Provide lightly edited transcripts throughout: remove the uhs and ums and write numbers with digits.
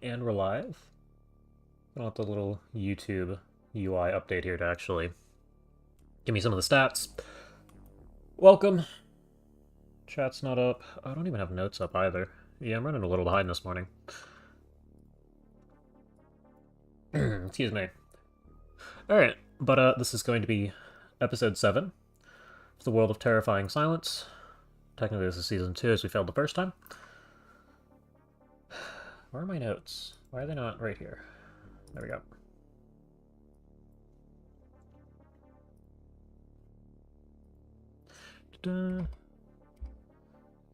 And we're live. I want the little YouTube UI update here to actually give me some of the stats. Welcome. Chat's not up. I don't even have notes up either. Yeah, I'm running a little behind this morning. Excuse me. Alright, but this is going to be episode 7 of The World of Terrifying Silence. Technically this is season 2 as we failed the first time. Where are my notes? Why are they not right here? There we go. Ta-da.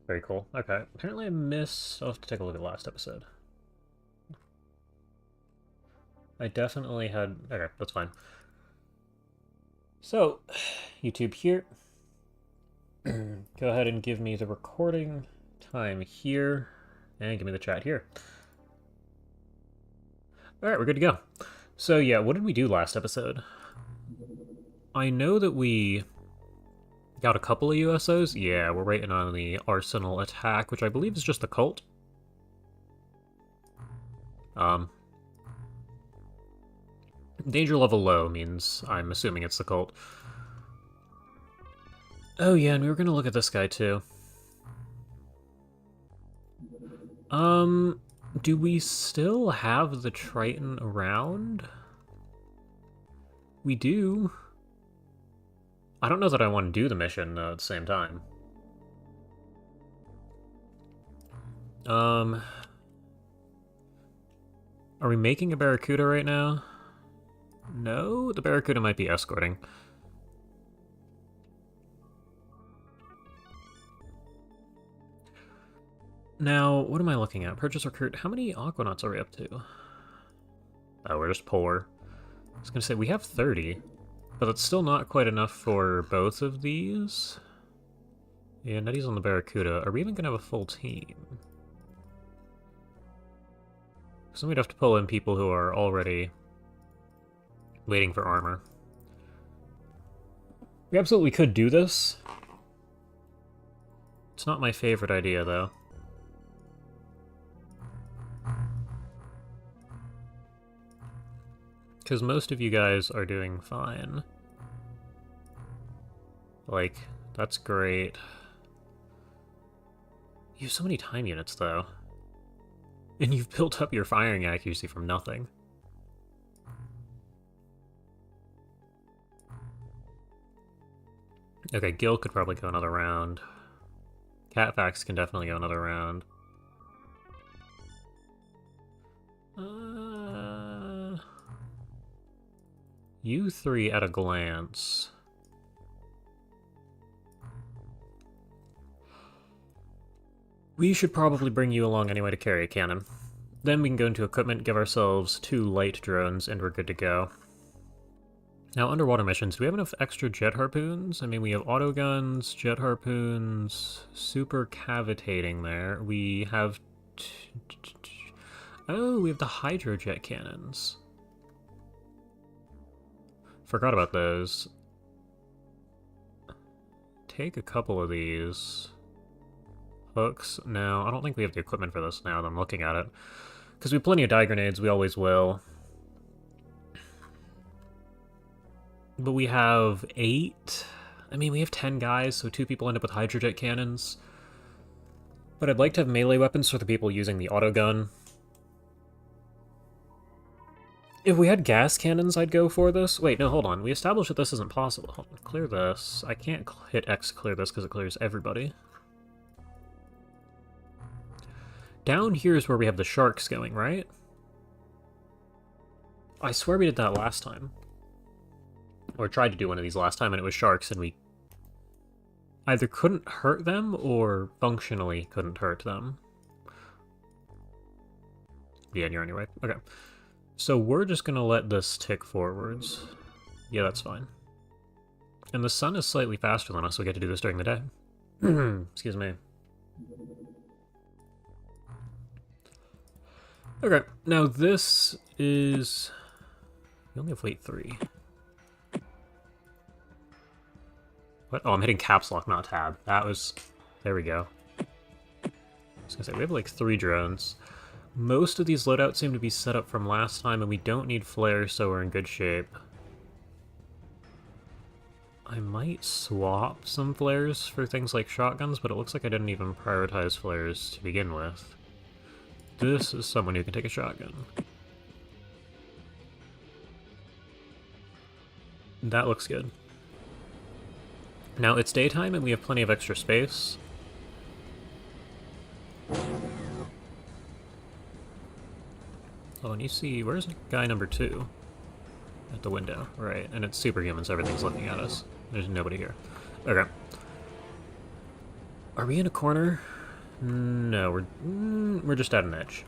Very cool. Okay. Apparently I missed... I'll have to take a look at the last episode. I definitely had... Okay, that's fine. So, YouTube here. Go ahead and give me the recording time here. And give me the chat here. Alright, we're good to go. So yeah, what did we do last episode? I know that we got a couple of USOs. Yeah, we're waiting on the Arsenal attack, which I believe is just the cult. Danger level low means I'm assuming it's the cult. Oh yeah, and we were gonna look at this guy too. Do we still have the Triton around? We do. I don't know that I want to do the mission, though, at the same time. Are we making a Barracuda right now? No, the Barracuda might be escorting. Now, what am I looking at? Purchase recruit. How many Aquanauts are we up to? Oh, we're just poor. I was gonna say, we have 30. But that's still not quite enough for both of these. Yeah, Nettie's on the Barracuda. Are we even gonna have a full team? So we'd have to pull in people who are already waiting for armor. We absolutely could do this. It's not my favorite idea, though. Because most of you guys are doing fine. Like, that's great. You have so many time units, though. And you've built up your firing accuracy from nothing. Okay, Gil could probably go another round. Catfax can definitely go another round. You three at a glance. We should probably bring you along anyway to carry a cannon. Then we can go into equipment, give ourselves 2 light drones, and we're good to go. Now, underwater missions, do we have enough extra jet harpoons? I mean, we have autoguns, jet harpoons, super cavitating there. We have... Oh, we have the hydrojet cannons. Forgot about those. Take a couple of these. Hooks. No, I don't think we have the equipment for this now that I'm looking at it. Because we have plenty of die grenades, we always will. But we have 8. I mean, we have 10 guys, so 2 people end up with hydrojet cannons. But I'd like to have melee weapons for the people using the autogun. If we had gas cannons, I'd go for this. Wait, no, hold on. We established that this isn't possible. Hold on, clear this. I can't hit X to clear this because it clears everybody. Down here is where we have the sharks going, right? I swear we did that last time. Or tried to do one of these last time, and it was sharks, and we either couldn't hurt them or functionally couldn't hurt them. Yeah, you're anyway. Okay. So we're just gonna let this tick forwards. Yeah, that's fine. And the sun is slightly faster than us, so we get to do this during the day. Excuse me. Okay, now this is... We only have weight 3. What? Oh, I'm hitting caps lock, not tab. That was... There we go. I was gonna say, we have like 3 drones. Most of these loadouts seem to be set up from last time, and we don't need flares, so we're in good shape. I might swap some flares for things like shotguns, but it looks like I didn't even prioritize flares to begin with. This is someone who can take a shotgun. That looks good. Now, it's daytime and we have plenty of extra space. Oh, and you see, where's guy number 2? At the window, right. And it's Superhuman, so everything's looking at us. There's nobody here. Okay. Are we in a corner? No, we're just at an edge.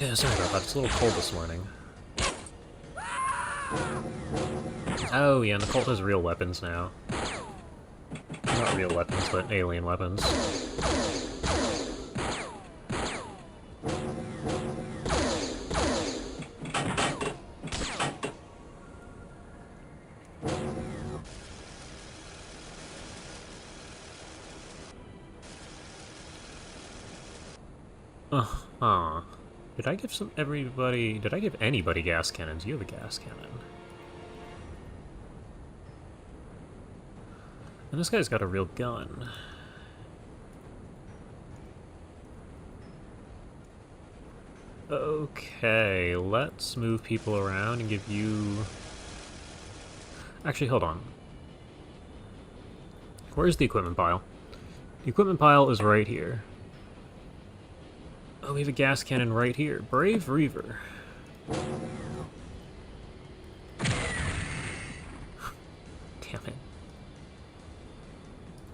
Yeah, sorry about that. It's a little cold this morning. Oh, yeah, and the cult has real weapons now. Not real weapons, but alien weapons. Uh-huh. Did I give did I give anybody gas cannons? You have a gas cannon. And this guy's got a real gun. Okay, let's move people around and give you... Actually, hold on. Where's the equipment pile? The equipment pile is right here. Oh, we have a gas cannon right here. Brave Reaver. Damn it.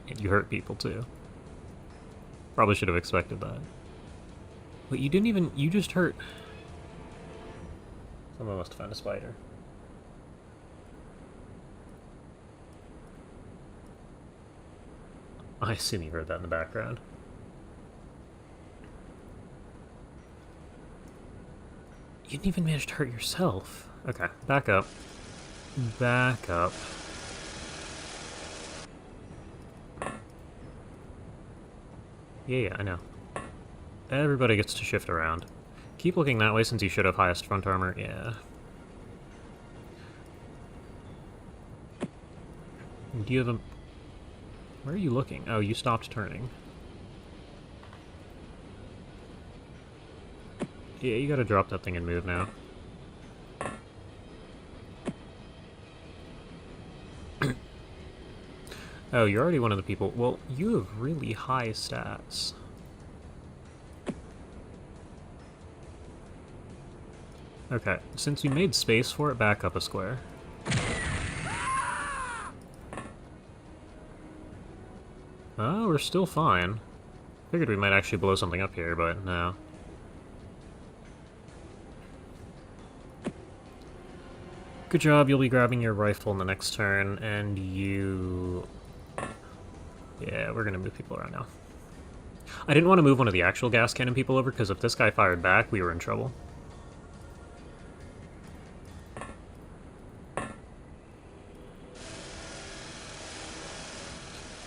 And you hurt people, too. Probably should have expected that. Wait, you didn't even... You just hurt... Someone must have found a spider. I assume you heard that in the background. You didn't even manage to hurt yourself. Okay, back up. Back up. Yeah, I know. Everybody gets to shift around. Keep looking that way since you should have highest front armor. Yeah. Do you have a... Where are you looking? Oh, you stopped turning. Yeah, you gotta drop that thing and move now. Oh, you're already one of the people. Well, you have really high stats. Okay, since you made space for it, back up a square. Oh, we're still fine. Figured we might actually blow something up here, but no. Good job, you'll be grabbing your rifle in the next turn, and you... Yeah, we're gonna move people around now. I didn't want to move one of the actual gas cannon people over, because if this guy fired back, we were in trouble.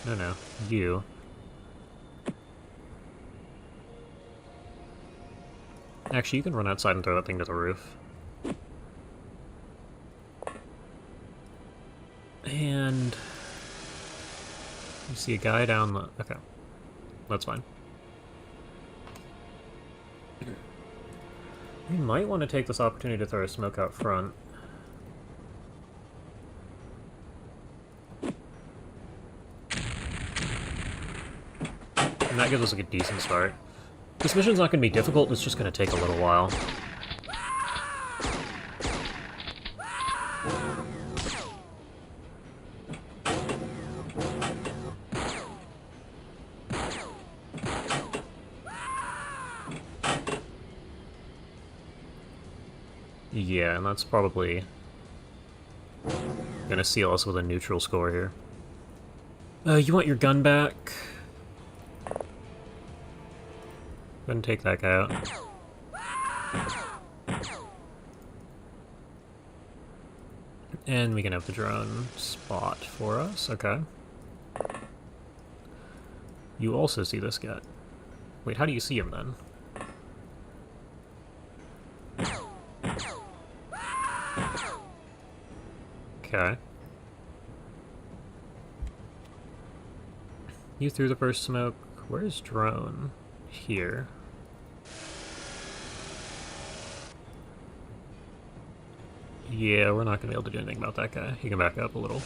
No, you. Actually, you can run outside and throw that thing to the roof. And... You see a guy down the... Okay. That's fine. We might want to take this opportunity to throw a smoke out front. And that gives us like a decent start. This mission's not going to be difficult, it's just going to take a little while. Yeah, and that's probably going to seal us with a neutral score here. You want your gun back? Go ahead and take that guy out. And we can have the drone spot for us, okay. You also see this guy. Wait, how do you see him then? Okay. You threw the first smoke. Where's drone? Here. Yeah, we're not going to be able to do anything about that guy. He can back up a little.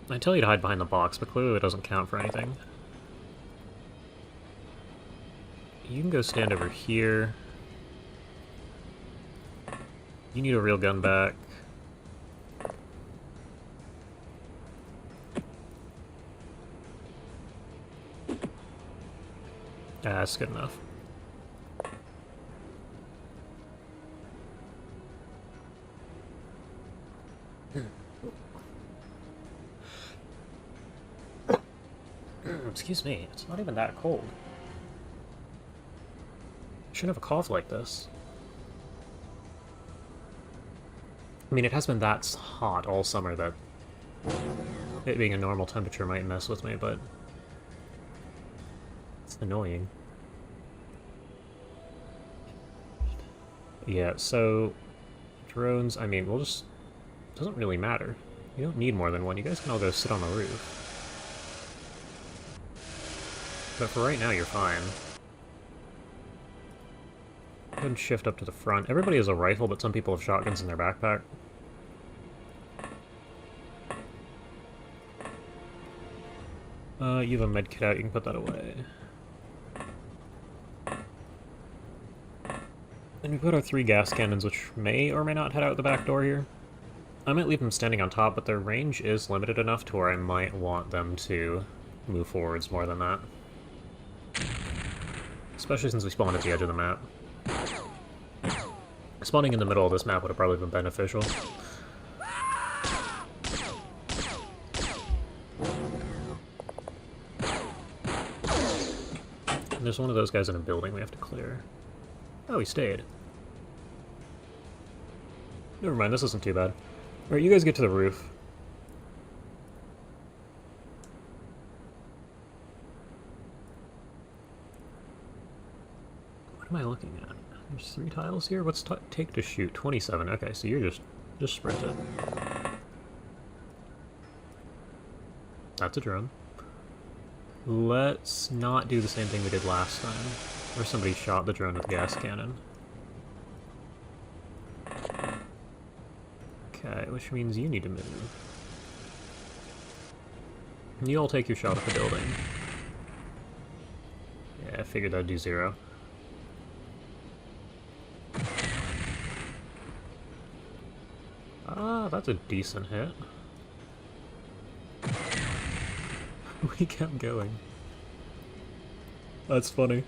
I tell you to hide behind the box, but clearly it doesn't count for anything. You can go stand over here. You need a real gun back. Ah, that's good enough. Excuse me, it's not even that cold. I shouldn't have a cough like this. I mean, it has been that hot all summer that it being a normal temperature might mess with me, but it's annoying. Yeah, so drones, I mean, we'll just... doesn't really matter. You don't need more than one. You guys can all go sit on the roof. But for right now, you're fine. Go ahead and shift up to the front. Everybody has a rifle, but some people have shotguns in their backpack. You have a med kit out, you can put that away. And we put our 3 gas cannons, which may or may not head out the back door here. I might leave them standing on top, but their range is limited enough to where I might want them to move forwards more than that. Especially since we spawned at the edge of the map. Spawning in the middle of this map would have probably been beneficial. And there's one of those guys in a building we have to clear. Oh, he stayed. Never mind, this isn't too bad. Alright, you guys get to the roof. What am I looking at? There's 3 tiles here? What's take to shoot? 27. Okay, so you're just sprint it. That's a drone. Let's not do the same thing we did last time, where somebody shot the drone with a gas cannon. Okay, which means you need to move. You all take your shot at the building. Yeah, I figured that'd do 0. Ah, that's a decent hit. We kept going. That's funny.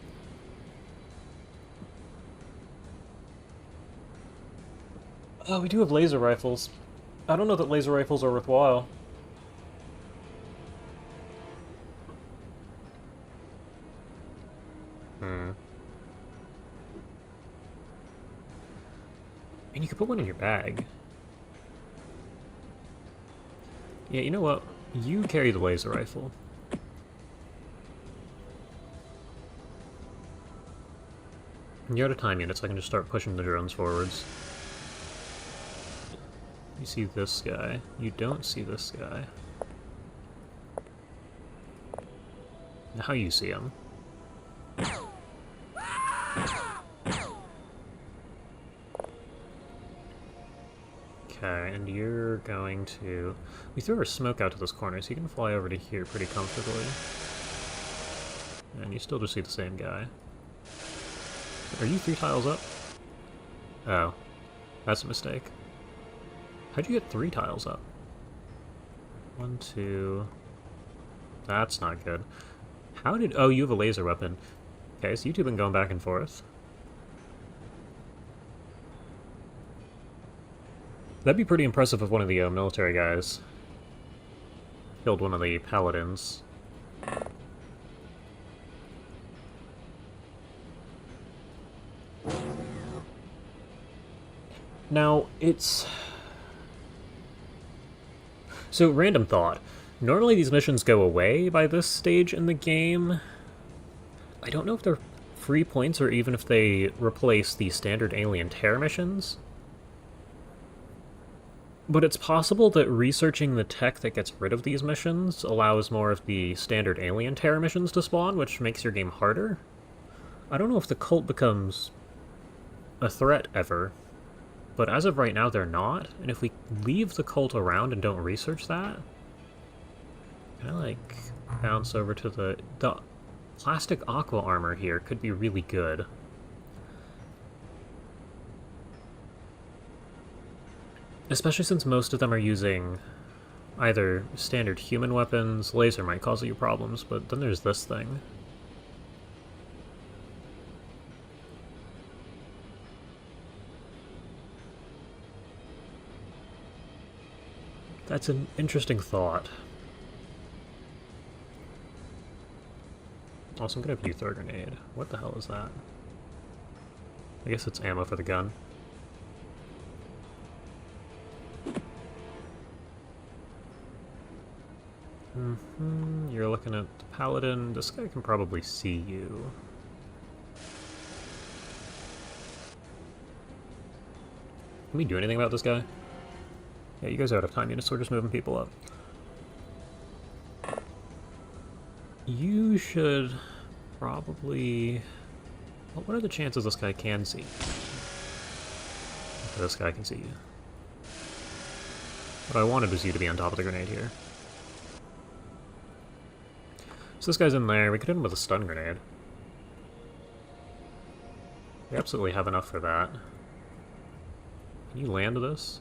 Oh, we do have laser rifles. I don't know that laser rifles are worthwhile. And you could put one in your bag. Yeah, you know what? You carry the laser rifle. You're out of time units, so I can just start pushing the drones forwards. You see this guy. You don't see this guy. Now you see him. Okay, and you're going to... We threw our smoke out to this corner, so you can fly over to here pretty comfortably. And you still just see the same guy. Are you 3 tiles up? Oh. That's a mistake. How'd you get 3 tiles up? 1, 2... That's not good. How did... Oh, you have a laser weapon. Okay, so you two have been going back and forth. That'd be pretty impressive if one of the military guys killed one of the paladins. Now, it's... So, random thought. Normally these missions go away by this stage in the game. I don't know if they're free points or even if they replace the standard alien terror missions. But it's possible that researching the tech that gets rid of these missions allows more of the standard alien terror missions to spawn, which makes your game harder. I don't know if the cult becomes a threat ever, but as of right now they're not, and if we leave the cult around and don't research that, can I, like, bounce over to the plastic aqua armor here could be really good. Especially since most of them are using either standard human weapons, laser might cause you problems, but then there's this thing. That's an interesting thought. Also, I'm gonna view throw grenade. What the hell is that? I guess it's ammo for the gun. You're looking at the paladin. This guy can probably see you. Can we do anything about this guy? Yeah, you guys are out of time units, so we're just moving people up. You should probably... Well, what are the chances this guy can see? Okay, this guy can see you. What I wanted was you to be on top of the grenade here. So this guy's in there. We could hit him with a stun grenade. We absolutely have enough for that. Can you land this?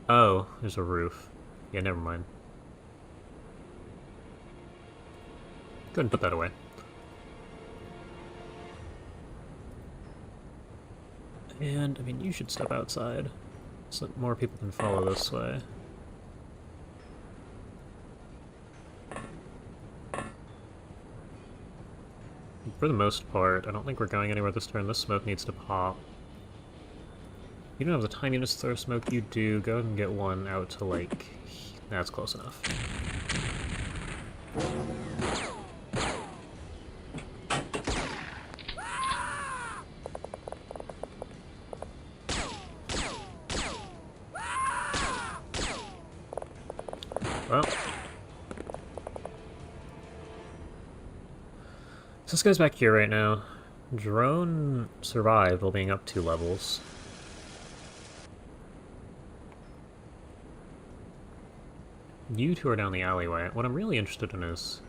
Oh, there's a roof. Yeah, never mind. Go ahead and put that away. And, I mean, you should step outside so that more people can follow this way. For the most part, I don't think we're going anywhere this turn. This smoke needs to pop. You don't have the time units to throw smoke, you do. Go ahead and get one out to, like... That's close enough. Well... So this guy's back here right now. Drone survived while being up 2 levels. You two are down the alleyway. What I'm really interested in is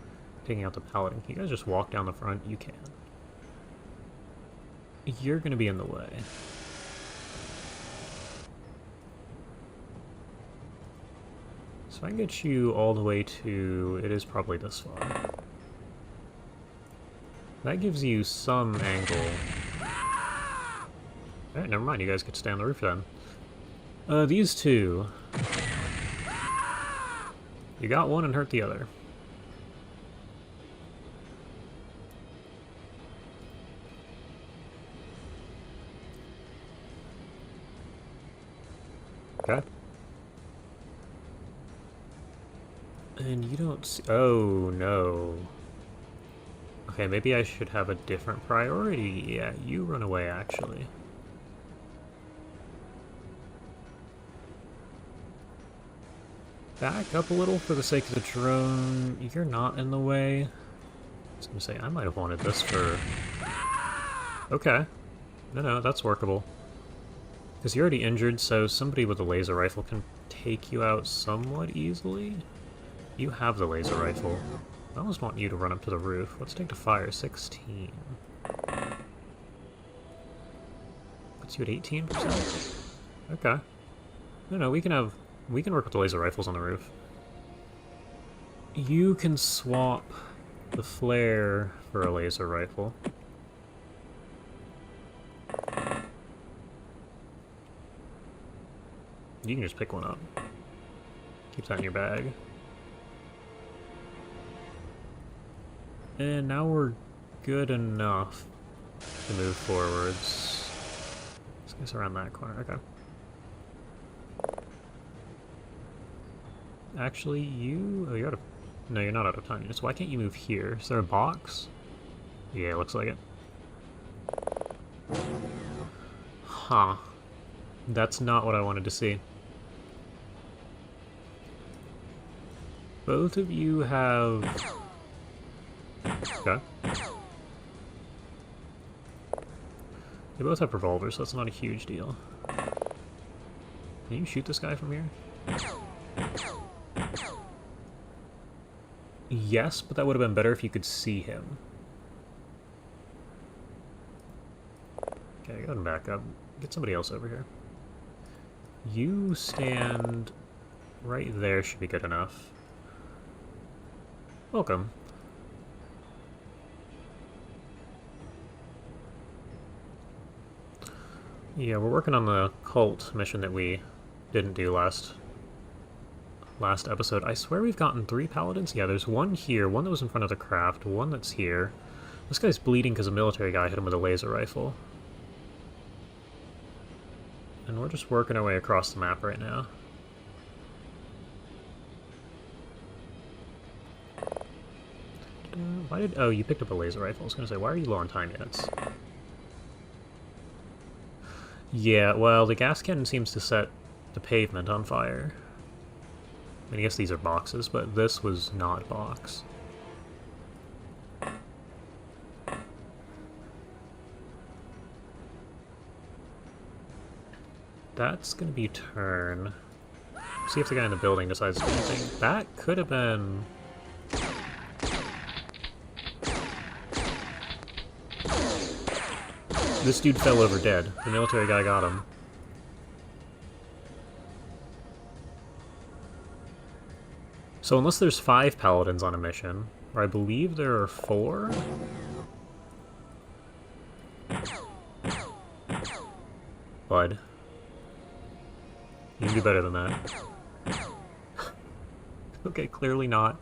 taking out the paladin. Can you guys just walk down the front? You can. You're gonna be in the way. So if I can get you all the way to... It is probably this far. That gives you some angle. Alright, never mind. You guys get to stay on the roof then. These two... You got one and hurt the other. Okay. And you don't see... Oh, no. Okay, maybe I should have a different priority. Yeah, you run away, actually. Back up a little for the sake of the drone. You're not in the way. I was gonna say, I might have wanted this for... Okay. No, that's workable. Because you're already injured, so somebody with a laser rifle can take you out somewhat easily. You have the laser rifle. I almost want you to run up to the roof. Let's take the fire. 16. Puts you at 18%? Okay. No, we can work with the laser rifles on the roof. You can swap the flare for a laser rifle. You can just pick one up. Keep that in your bag. And now we're good enough to move forwards. It's around that corner, okay. Actually, you... Oh, you're out of... No, you're not out of time. So why can't you move here? Is there a box? Yeah, it looks like it. Huh. That's not what I wanted to see. Both of you have... Okay. They both have revolvers, so that's not a huge deal. Can you shoot this guy from here? Yes, but that would have been better if you could see him. Okay, go ahead and back up. Get somebody else over here. You stand right there, should be good enough. Welcome. Yeah, we're working on the cult mission that we didn't do last episode. I swear we've gotten 3 paladins. Yeah, there's one here, one that was in front of the craft, one that's here. This guy's bleeding because a military guy hit him with a laser rifle. And we're just working our way across the map right now. Why did... Oh, you picked up a laser rifle. I was going to say, why are you low on time units? Yeah, well, the gas cannon seems to set the pavement on fire. I mean, I guess these are boxes, but this was not box. That's gonna be turn. See if the guy in the building decides to do anything. That could have been... This dude fell over dead. The military guy got him. So unless there's 5 paladins on a mission, or I believe there are 4? Bud. You can do better than that. Okay, clearly not.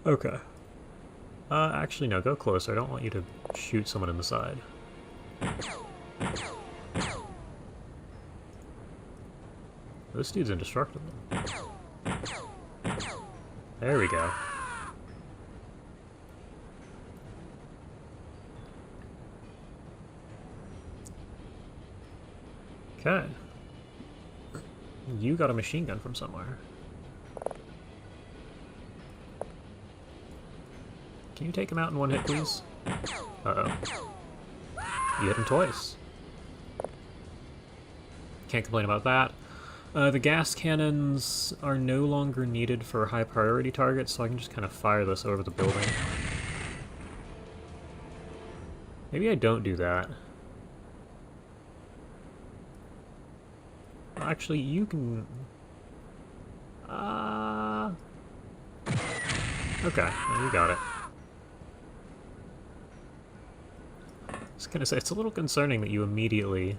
Okay. Actually, no, go closer. I don't want you to shoot someone in the side. This dude's indestructible. There we go. Okay. You got a machine gun from somewhere. Can you take him out in one hit, please? Uh-oh. You hit him twice. Can't complain about that. The gas cannons are no longer needed for high priority targets, so I can just kind of fire this over the building. Maybe I don't do that. Actually, you can... Okay, well, you got it. I was gonna say, it's a little concerning that you immediately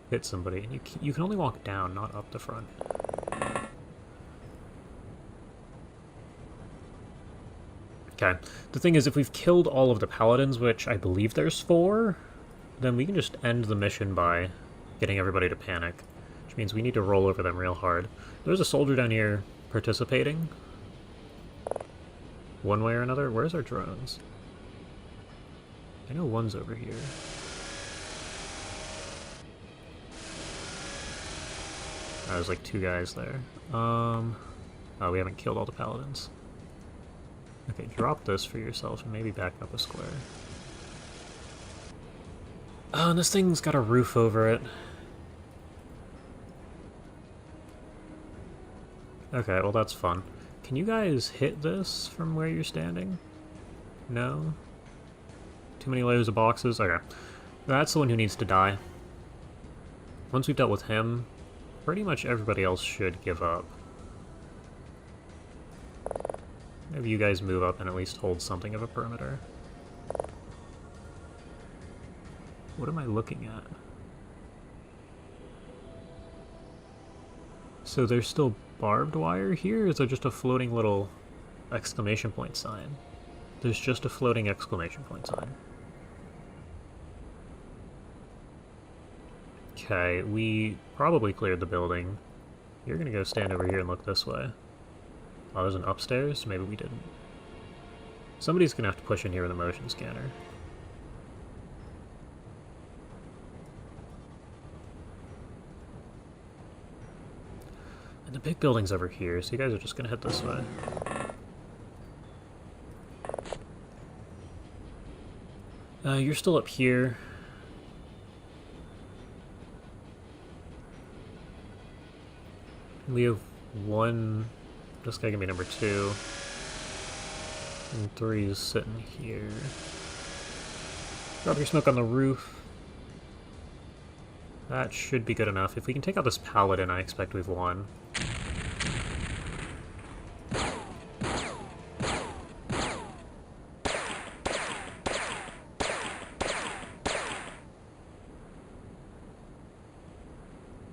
hit somebody. You can only walk down, not up the front. Okay. The thing is, if we've killed all of the paladins, which I believe there's 4, then we can just end the mission by getting everybody to panic. Which means we need to roll over them real hard. There's a soldier down here participating. One way or another. Where's our drones? I know one's over here. Oh, there's like 2 guys there. Oh, we haven't killed all the paladins. Okay, drop this for yourself and maybe back up a square. Oh, and this thing's got a roof over it. Okay, well that's fun. Can you guys hit this from where you're standing? No? Too many layers of boxes? Okay. That's the one who needs to die. Once we've dealt with him, pretty much everybody else should give up. Maybe you guys move up and at least hold something of a perimeter. What am I looking at? So there's still barbed wire here? Is there just a floating little exclamation point sign? There's just a floating exclamation point sign. Okay, we probably cleared the building. You're gonna go stand over here and look this way. Oh, there's an upstairs? Maybe we didn't. Somebody's gonna have to push in here with a motion scanner. And the big building's over here, so you guys are just gonna head this way. You're still up here. We have one... This guy can be number 2. And 3 is sitting here. Drop your smoke on the roof. That should be good enough. If we can take out this paladin, I expect we've won.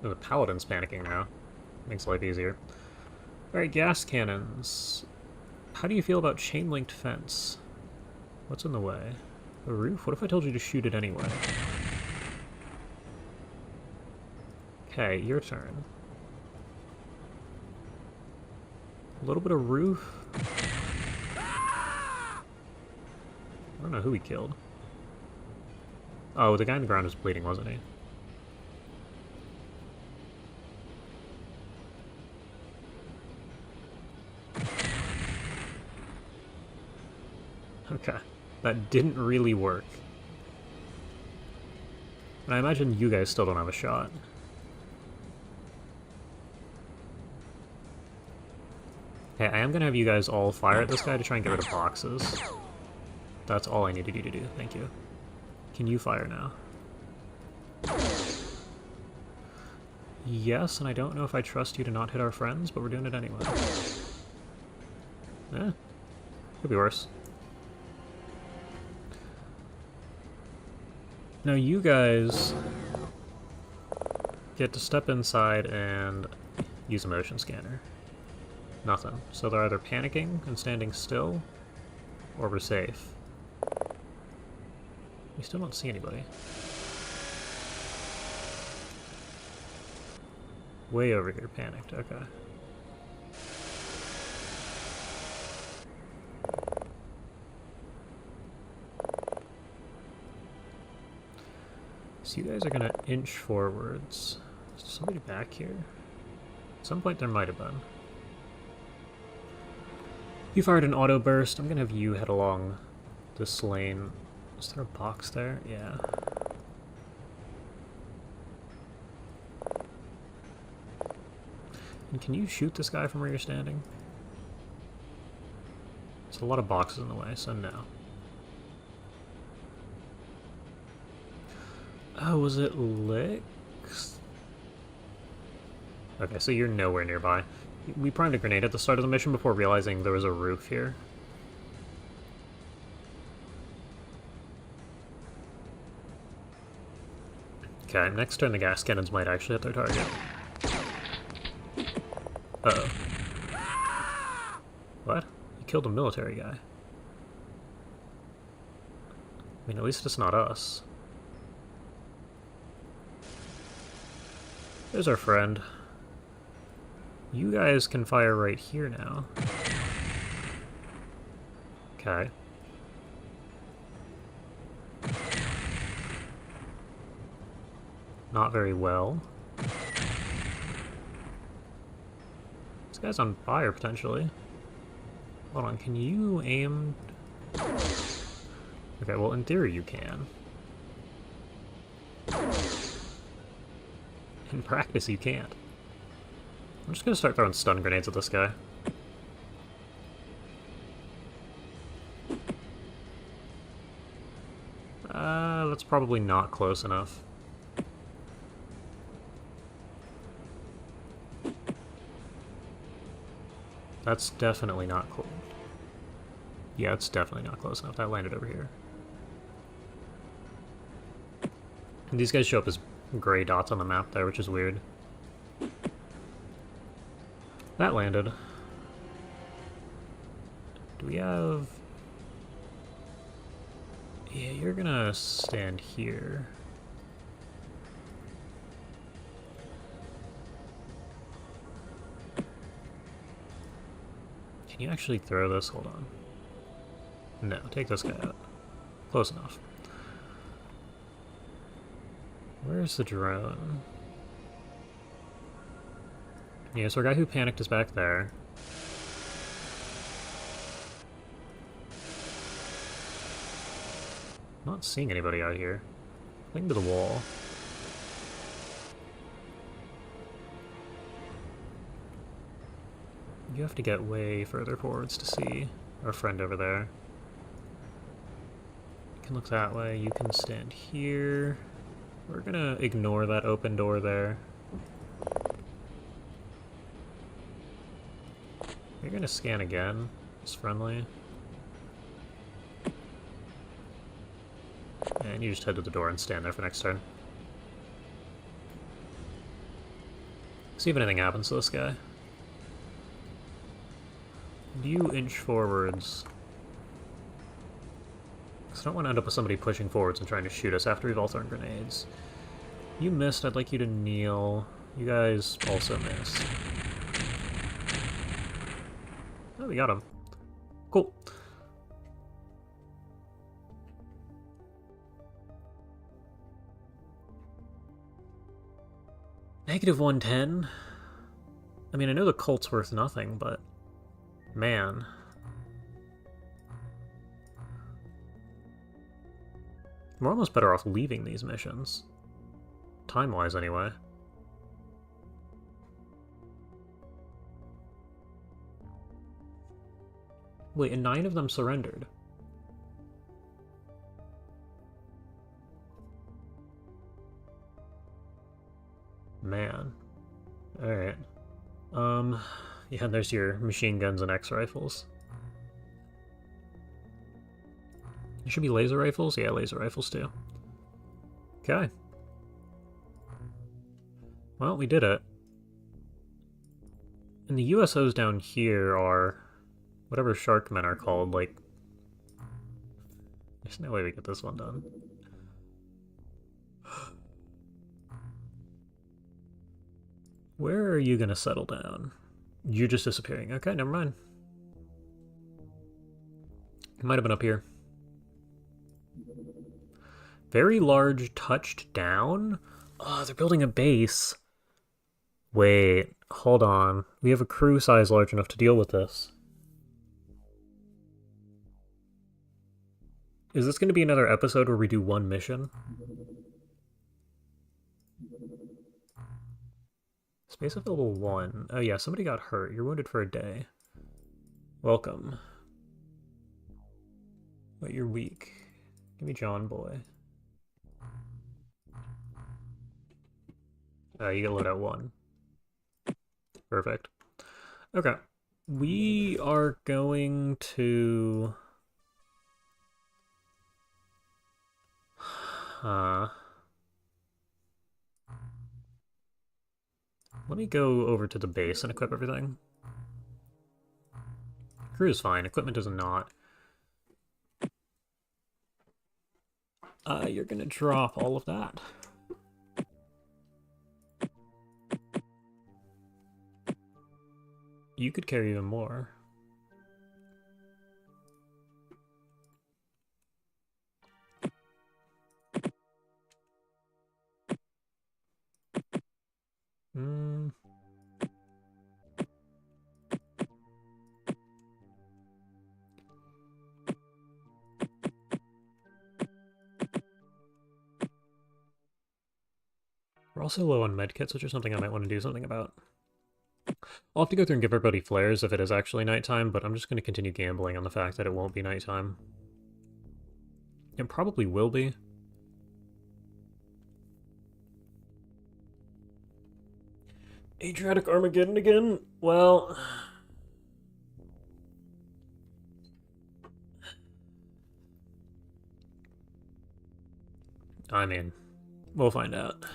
Oh, the paladin's panicking now. Makes life easier. Alright, gas cannons. How do you feel about chain-linked fence? What's in the way? The roof? What if I told you to shoot it anyway? Okay, your turn. A little bit of roof. I don't know who he killed. Oh, the guy on the ground was bleeding, wasn't he? Okay, that didn't really work. And I imagine you guys still don't have a shot. Okay, I am gonna have you guys all fire at this guy to try and get rid of boxes. That's all I need you to do, thank you. Can you fire now? Yes, and I don't know if I trust you to not hit our friends, but we're doing it anyway. Eh, could be worse. Now you guys get to step inside and use a motion scanner. Nothing. So they're either panicking and standing still, or we're safe. We still don't see anybody. Way over here, panicked, okay. So you guys are gonna inch forwards. Is there somebody back here? At some point there might have been. You fired an auto burst. I'm gonna have you head along this lane. Is there a box there? Yeah. And can you shoot this guy from where you're standing? There's a lot of boxes in the way, so no. Oh, was it Licks? Okay, so you're nowhere nearby. We primed a grenade at the start of the mission before realizing there was a roof here. Okay, next turn the gas cannons might actually hit their target. Uh-oh. What? You killed a military guy. I mean, at least it's not us. There's our friend. You guys can fire right here now. Okay. Not very well. This guy's on fire, potentially. Hold on, can you aim? Okay, well, in theory you can. In practice, you can't. I'm just gonna start throwing stun grenades at this guy. That's probably not close enough. That's definitely not close. Yeah, it's definitely not close enough. That landed over here. And these guys show up as gray dots on the map there, which is weird. That landed. Do we have... Yeah, you're gonna stand here. Can you actually throw this? Hold on. No, take this guy out. Close enough. Where's the drone? Yeah, so our guy who panicked is back there. Not seeing anybody out here. Cling to the wall. You have to get way further forwards to see our friend over there. You can look that way, you can stand here. We're gonna ignore that open door there. You're gonna scan again. It's friendly. And you just head to the door and stand there for next turn. See if anything happens to this guy. You inch forwards. Because I don't want to end up with somebody pushing forwards and trying to shoot us after we've all thrown grenades. You missed, I'd like you to kneel. You guys also missed. Oh, we got him. Cool. Negative 110? I mean, I know the cult's worth nothing, but... man. We're almost better off leaving these missions. Time-wise, anyway. Wait, and 9 of them surrendered. Man. Alright. Yeah, there's your machine guns and X-rifles. There should be laser rifles? Yeah, laser rifles too. Okay. Well, we did it. And the USOs down here are... whatever Sharkmen are called, like... there's no way we get this one done. Where are you gonna settle down? You're just disappearing. Okay, never mind. It might have been up here. Very large touched down? Oh, they're building a base. Wait, hold on. We have a crew size large enough to deal with this. Is this going to be another episode where we do one mission? Space available 1. Oh yeah, somebody got hurt. You're wounded for a day. Welcome. But you're weak. Give me John Boy. You get load out 1. Perfect. Okay. We are going to... let me go over to the base and equip everything. Crew is fine. Equipment is not. You're gonna drop all of that. You could carry even more. We're also low on medkits, which is something I might want to do something about. I'll have to go through and give everybody flares if it is actually nighttime, but I'm just going to continue gambling on the fact that it won't be nighttime. It probably will be. Adriatic Armageddon again? Well... I mean, we'll find out.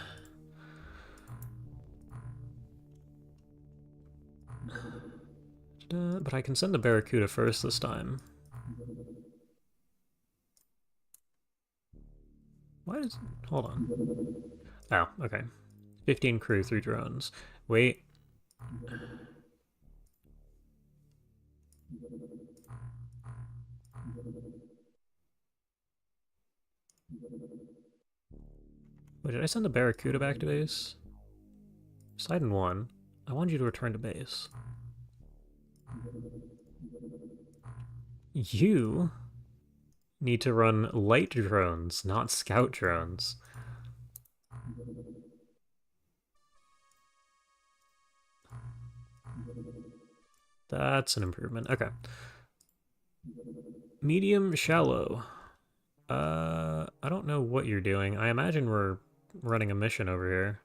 But I can send the Barracuda first this time. Why does... hold on. Oh, okay. 15 crew, 3 drones. Wait. Wait, did I send the Barracuda back to base? Poseidon 1. I want you to return to base. You need to run light drones, not scout drones. That's an improvement. Okay. Medium shallow. I don't know what you're doing. I imagine we're running a mission over here.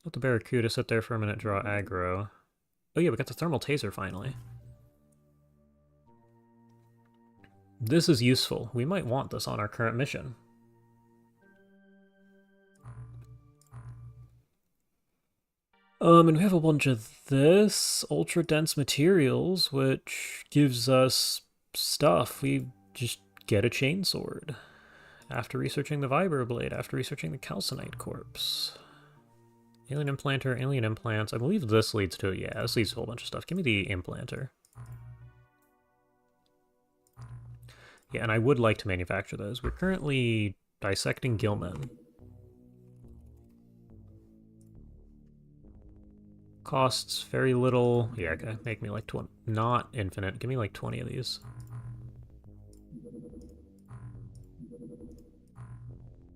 Let the Barracuda sit there for a minute, draw aggro. Oh yeah, we got the thermal taser finally. This is useful. We might want this on our current mission. And we have a bunch of this, ultra-dense materials, which gives us stuff. We just get a chainsword. After researching the vibroblade, after researching the calcinite corpse. Alien implanter, alien implants. I believe this leads to, yeah, this leads to a whole bunch of stuff. Give me the implanter. Yeah, and I would like to manufacture those. We're currently dissecting gillmen. Costs very little. Yeah, okay, make me like 20. Not infinite. Give me like 20 of these.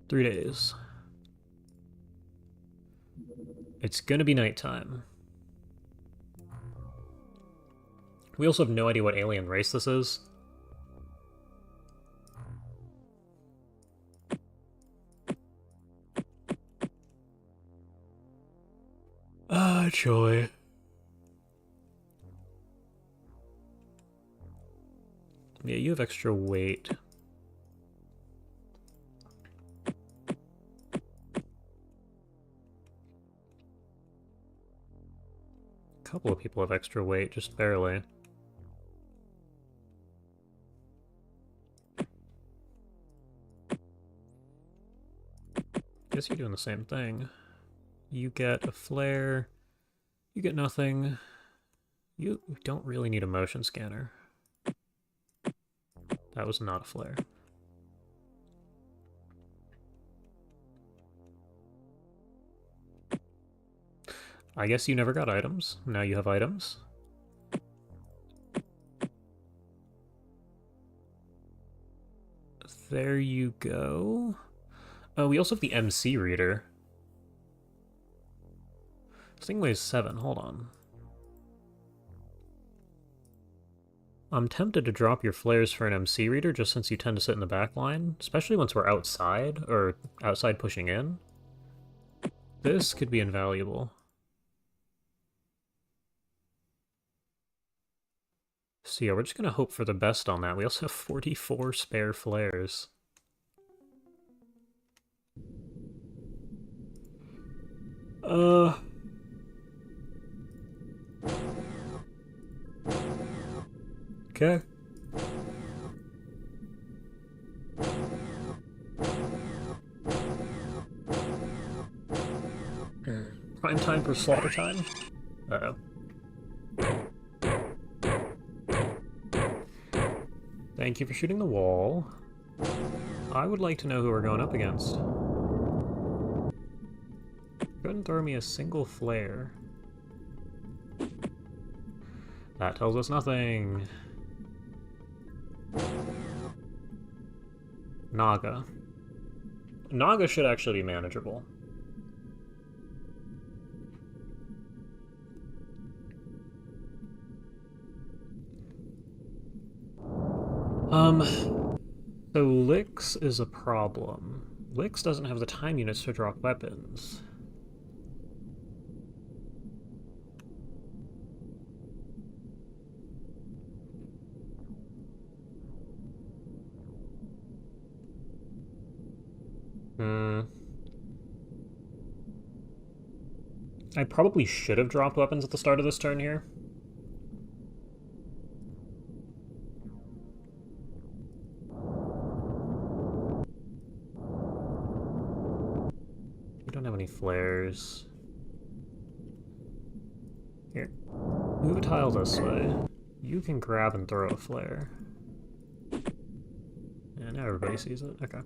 3 days. It's gonna be nighttime. We also have no idea what alien race this is. Ah, joy. Yeah, you have extra weight. A couple of people have extra weight, just barely. Guess you're doing the same thing. You get a flare. You get nothing. You don't really need a motion scanner. That was not a flare. I guess you never got items. Now you have items. There you go. Oh, we also have the MC reader. This thing weighs 7. Hold on. I'm tempted to drop your flares for an MC reader just since you tend to sit in the back line, especially once we're outside, or outside pushing in. This could be invaluable. So yeah, we're just gonna hope for the best on that. We also have 44 spare flares. Okay. Prime time for slaughter time? Uh-oh. Thank you for shooting the wall. I would like to know who we're going up against. Couldn't throw me a single flare. That tells us nothing. Naga. Naga should actually be manageable. So Lix is a problem. Lix doesn't have the time units to drop weapons. I probably should have dropped weapons at the start of this turn here. We don't have any flares. Here. Move a tile this way. You can grab and throw a flare. And now everybody sees it. Okay.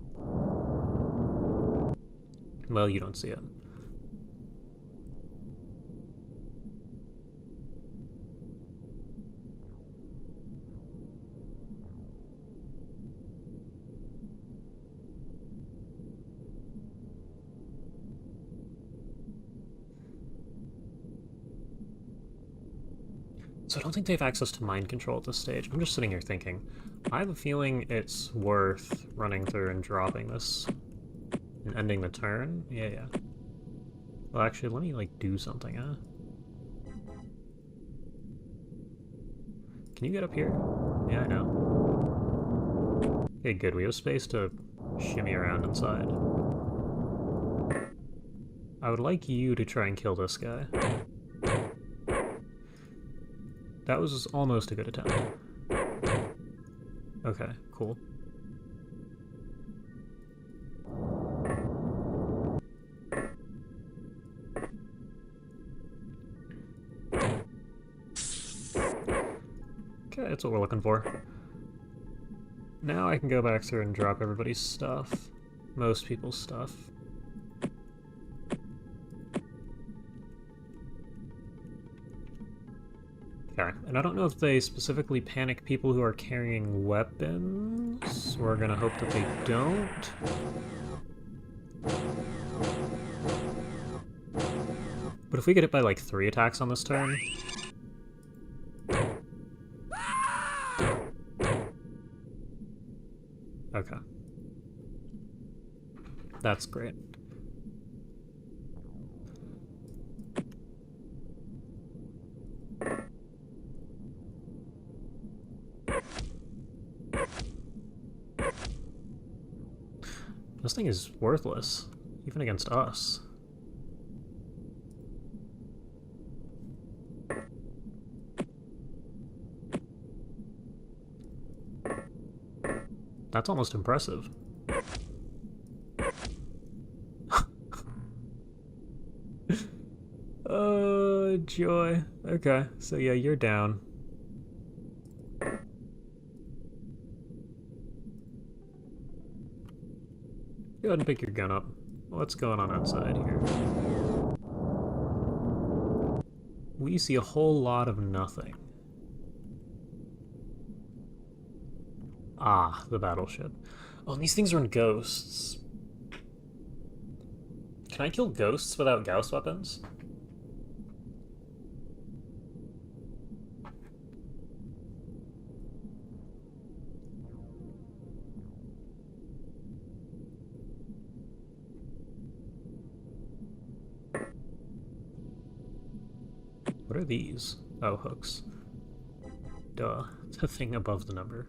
Well, you don't see it. So I don't think they have access to mind control at this stage. I'm just sitting here thinking, I have a feeling it's worth running through and dropping this and ending the turn. Yeah. Well, actually, let me, like, do something, huh? Can you get up here? Yeah, I know. Okay, good. We have space to shimmy around inside. I would like you to try and kill this guy. That was almost a good attempt. Okay, cool. Okay, that's what we're looking for. Now I can go back through and drop everybody's stuff. Most people's stuff. Okay, and I don't know if they specifically panic people who are carrying weapons. We're gonna hope that they don't. But if we get hit by like 3 attacks on this turn... Okay. That's great. This thing is worthless, even against us. That's almost impressive. Oh, joy. Okay, so yeah, you're down. Go ahead and pick your gun up. What's going on outside here? We see a whole lot of nothing. Ah, the battleship. Oh, and these things are in ghosts. Can I kill ghosts without Gauss weapons? What are these? Oh, hooks. Duh. It's a thing above the number.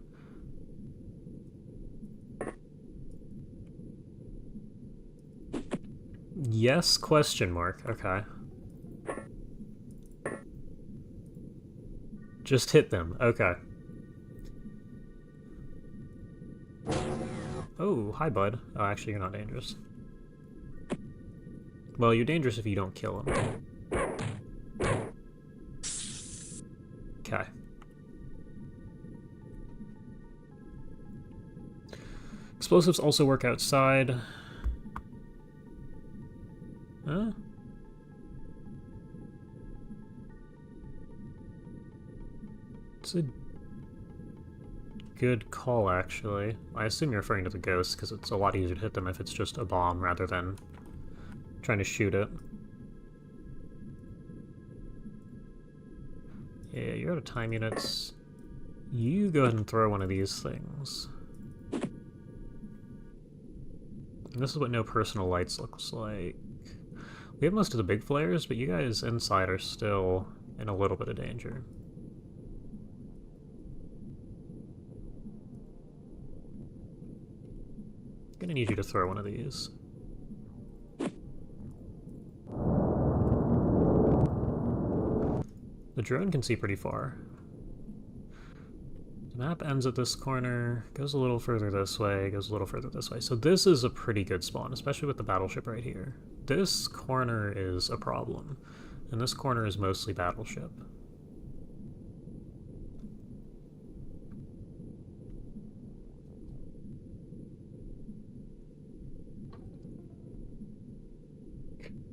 Yes, question mark. Okay. Just hit them. Okay. Oh, hi, bud. Oh, actually, you're not dangerous. Well, you're dangerous if you don't kill him. Okay. Explosives also work outside. Huh? It's a good call, actually. I assume you're referring to the ghosts, because it's a lot easier to hit them if it's just a bomb rather than trying to shoot it. Yeah, you're out of time units. You go ahead and throw one of these things. And this is what no personal lights looks like. We have most of the big flares, but you guys inside are still in a little bit of danger. I'm gonna need you to throw one of these. The drone can see pretty far. The map ends at this corner, goes a little further this way, goes a little further this way. So this is a pretty good spawn, especially with the battleship right here. This corner is a problem, and this corner is mostly battleship.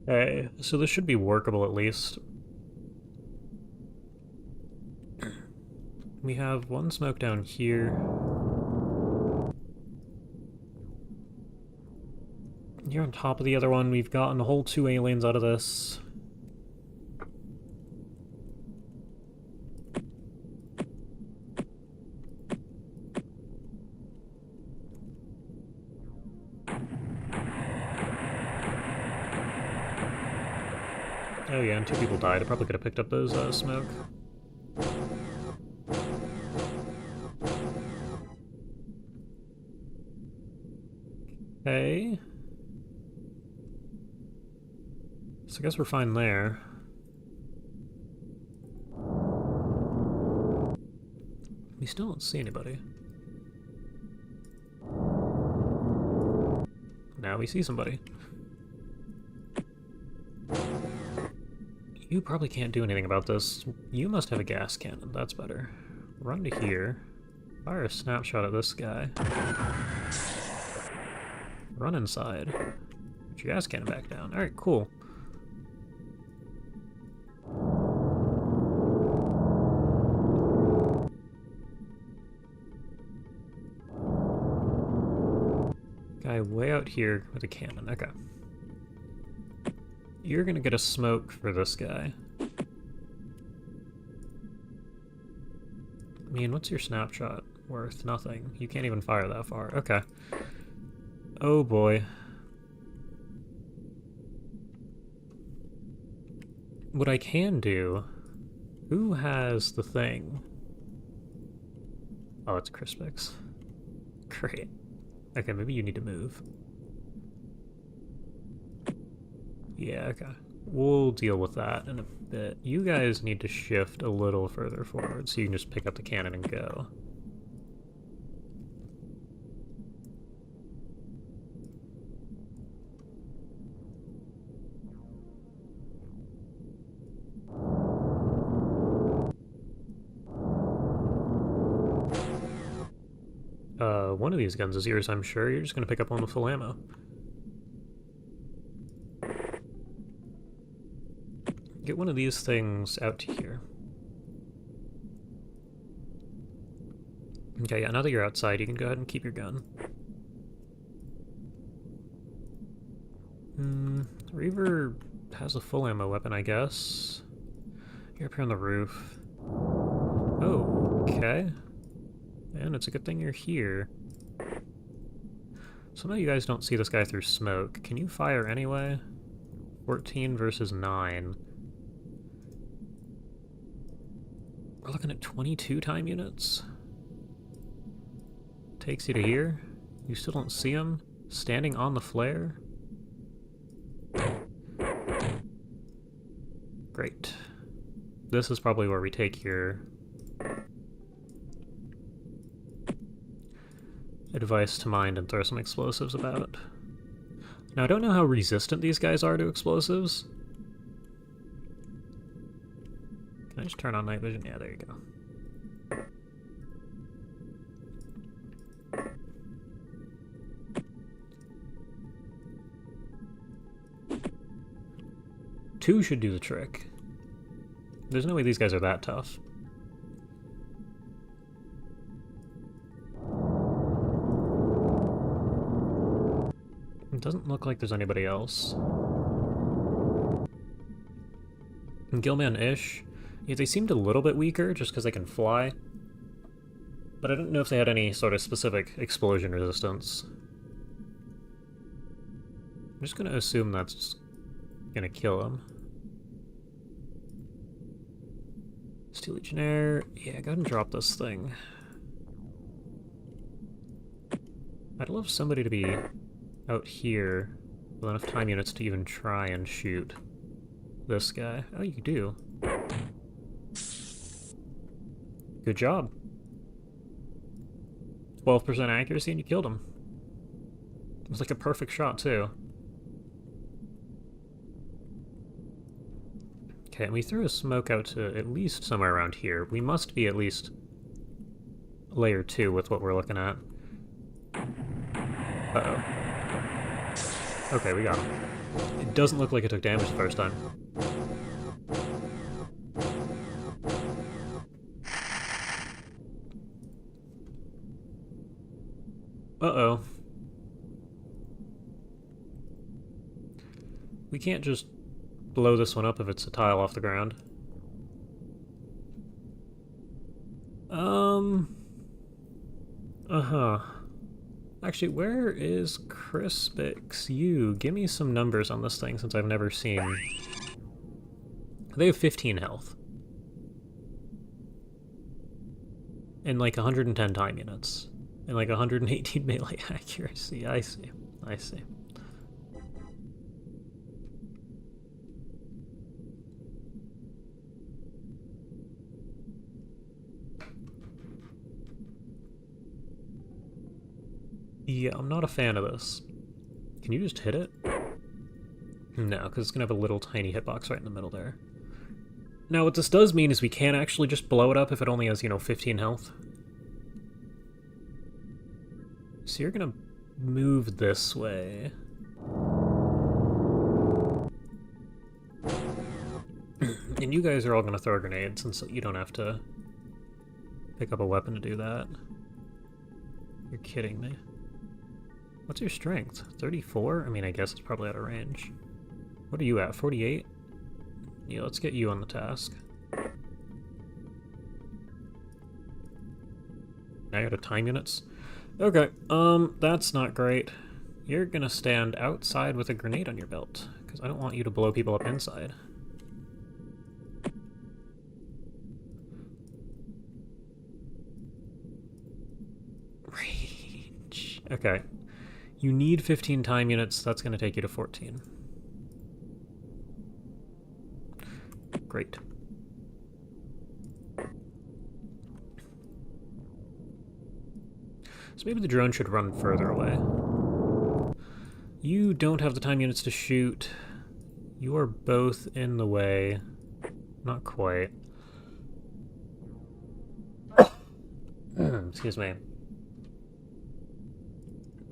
Okay, so this should be workable at least. We have one smoke down here. Here on top of the other one, we've gotten a whole 2 aliens out of this. Oh yeah, and 2 people died. I probably could have picked up those smoke. Okay. So I guess we're fine there. We still don't see anybody. Now we see somebody. You probably can't do anything about this. You must have a gas cannon. That's better. Run to here. Fire a snapshot at this guy. Run inside. Put your gas cannon back down. Alright, cool. Guy way out here with a cannon. Okay. You're gonna get a smoke for this guy. I mean, what's your snapshot worth? Nothing. You can't even fire that far. Okay. Oh boy. What I can do... Who has the thing? Oh, it's Crispix. Great. Okay, maybe you need to move. Yeah, okay. We'll deal with that in a bit. You guys need to shift a little further forward so you can just pick up the cannon and go. One of these guns is yours, I'm sure. You're just gonna pick up one with full ammo. Get one of these things out to here. Okay, yeah, now that you're outside, you can go ahead and keep your gun. Reaver has a full ammo weapon, I guess. You're up here on the roof. Oh, okay. And it's a good thing you're here. Some of you guys don't see this guy through smoke. Can you fire anyway? 14 versus 9. We're looking at 22 time units. Takes you to here. You still don't see him. Standing on the flare. Great. This is probably where we take your advice to mind and throw some explosives about. Now, I don't know how resistant these guys are to explosives. Can I just turn on night vision? Yeah, there you go. 2 should do the trick. There's no way these guys are that tough. It doesn't look like there's anybody else. And Gilman-ish, yeah, they seemed a little bit weaker just because they can fly. But I don't know if they had any sort of specific explosion resistance. I'm just going to assume that's going to kill him. Steel Legionnaire, yeah, go ahead and drop this thing. I'd love somebody to be out here with enough time units to even try and shoot this guy. Oh, you do. Good job. 12% accuracy and you killed him. It was like a perfect shot, too. Okay, and we threw a smoke out to at least somewhere around here. We must be at least layer 2 with what we're looking at. Uh-oh. Okay, we got him. It doesn't look like it took damage the first time. Uh-oh. We can't just blow this one up if it's a tile off the ground. Uh-huh. Actually, where is Crispix? Give me some numbers on this thing since I've never seen... They have 15 health. And like 110 time units. And like 118 melee accuracy. I see. I see. Yeah, I'm not a fan of this. Can you just hit it? No, because it's going to have a little tiny hitbox right in the middle there. Now, what this does mean is we can actually just blow it up if it only has, 15 health. So you're going to move this way. And you guys are all going to throw grenades, and so you don't have to pick up a weapon to do that. You're kidding me. What's your strength? 34? I mean, I guess it's probably out of range. What are you at? 48? Yeah, let's get you on the task. Now you're out of time units? Okay, that's not great. You're gonna stand outside with a grenade on your belt, because I don't want you to blow people up inside. Range. Okay. You need 15 time units, that's going to take you to 14. Great. So maybe the drone should run further away. You don't have the time units to shoot. You are both in the way. Not quite. Excuse me.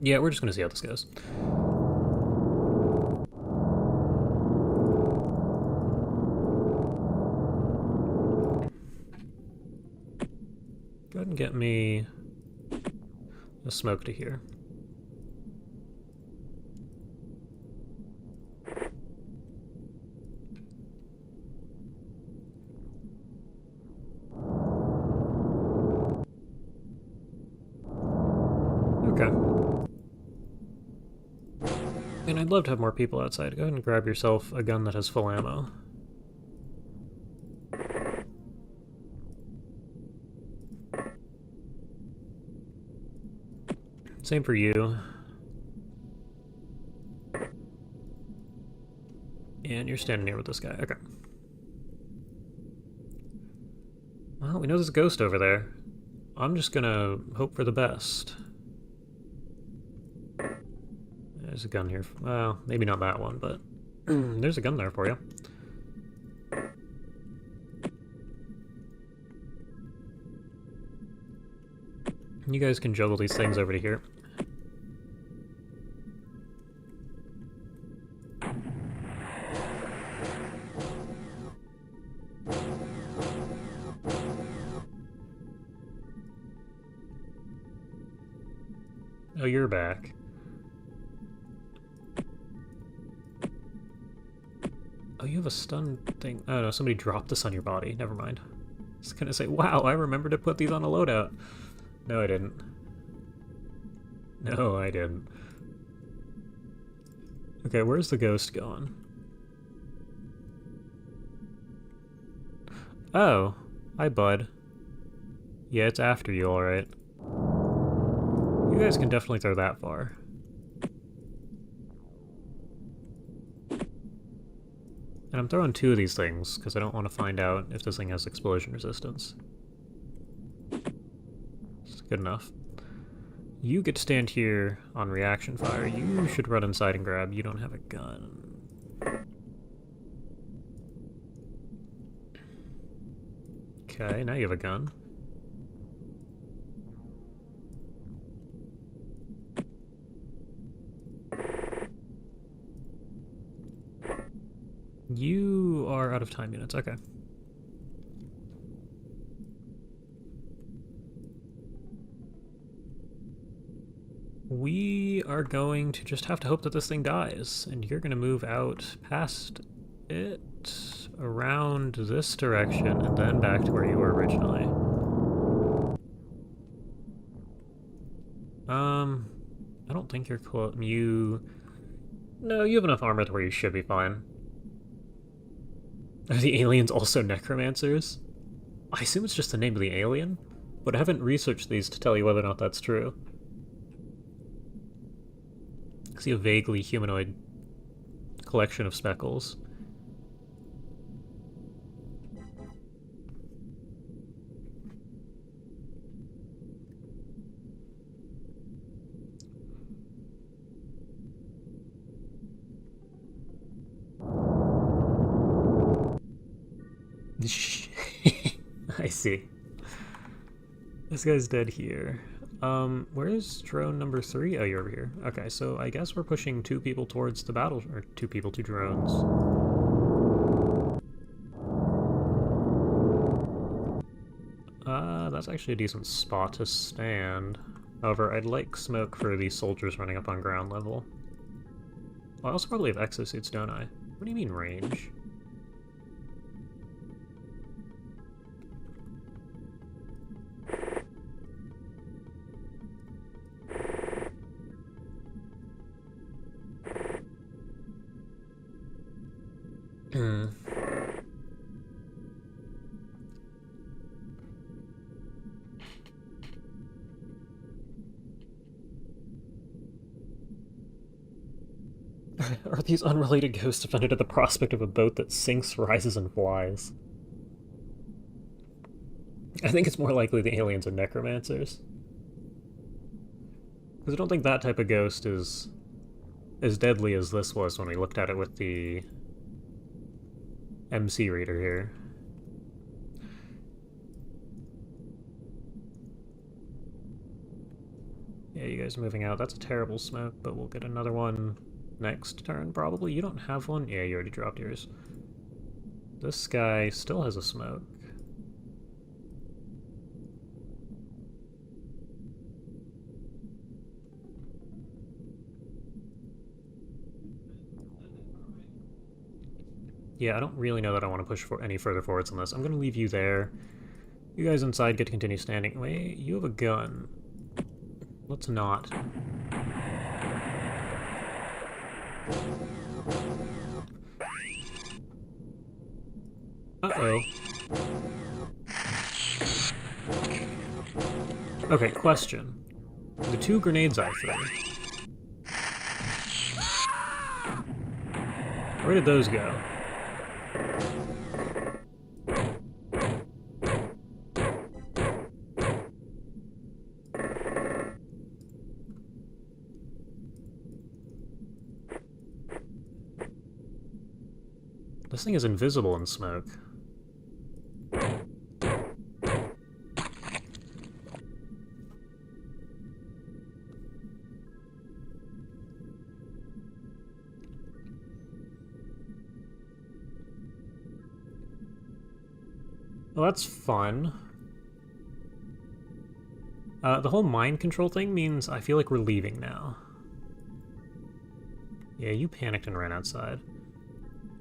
Yeah, we're just gonna see how this goes. Go ahead and get me a smoke to here. Okay. And I'd love to have more people outside. Go ahead and grab yourself a gun that has full ammo. Same for you. And you're standing here with this guy. Okay. Well, we know there's a ghost over there. I'm just gonna hope for the best. There's a gun here. Well, maybe not that one, but there's a gun there for you. You guys can juggle these things over to here. Oh, you're back. Oh, you have a stun thing. Oh no, somebody dropped this on your body. Never mind. I was gonna say, wow, I remember to put these on a loadout. No, I didn't. No, I didn't. Okay, where's the ghost going? Oh, hi, bud. Yeah, it's after you, alright. You guys can definitely throw that far. And I'm throwing 2 of these things, because I don't want to find out if this thing has explosion resistance. It's good enough. You get to stand here on reaction fire. You should run inside and grab. You don't have a gun. Okay, now you have a gun. You are out of time units, okay. We are going to just have to hope that this thing dies, and you're going to move out past it, around this direction, and then back to where you were originally. I don't think you're close. No, you have enough armor to where you should be fine. Are the aliens also necromancers? I assume it's just the name of the alien, but I haven't researched these to tell you whether or not that's true. I see a vaguely humanoid collection of speckles. I see. This guy's dead here. Where's drone number 3? Oh, you're over here. Okay, so I guess we're pushing 2 people towards the battle, or 2 people, 2 drones. That's actually a decent spot to stand. However, I'd like smoke for these soldiers running up on ground level. Well, I also probably have exosuits, don't I? What do you mean range? Are these unrelated ghosts offended at the prospect of a boat that sinks, rises, and flies? I think it's more likely the aliens are necromancers. Because I don't think that type of ghost is as deadly as this was when we looked at it with the MC reader here. Yeah, you guys are moving out. That's a terrible smoke, but we'll get another one next turn, probably. You don't have one? Yeah, you already dropped yours. This guy still has a smoke. Yeah, I don't really know that I want to push for any further forwards on this. I'm going to leave you there. You guys inside get to continue standing. Wait, you have a gun. Let's not. Uh-oh. Okay, question. The 2 grenades I threw. Where did those go? This thing is invisible in smoke. Well, that's fun. The whole mind control thing means I feel like we're leaving now. Yeah, you panicked and ran outside.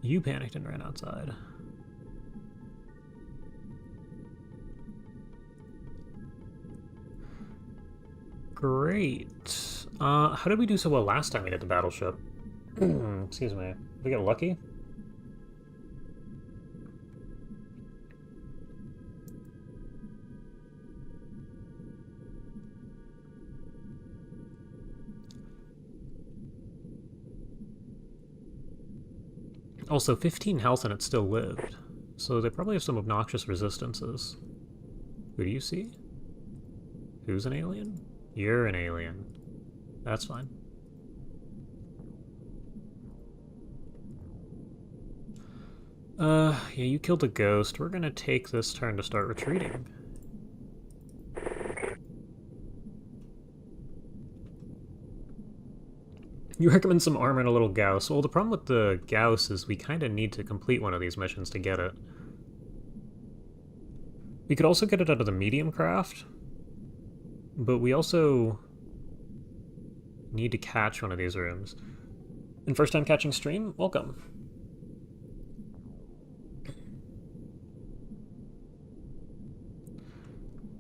You panicked and ran outside. Great. How did we do so well last time we did the battleship? Excuse me. Did we get lucky? Also, 15 health and it still lived. So they probably have some obnoxious resistances. Who do you see? Who's an alien? You're an alien. That's fine. Yeah, you killed a ghost. We're gonna take this turn to start retreating. You recommend some armor and a little Gauss. Well, the problem with the Gauss is we kind of need to complete one of these missions to get it. We could also get it out of the medium craft, but we also need to catch one of these rooms. And first time catching stream? Welcome.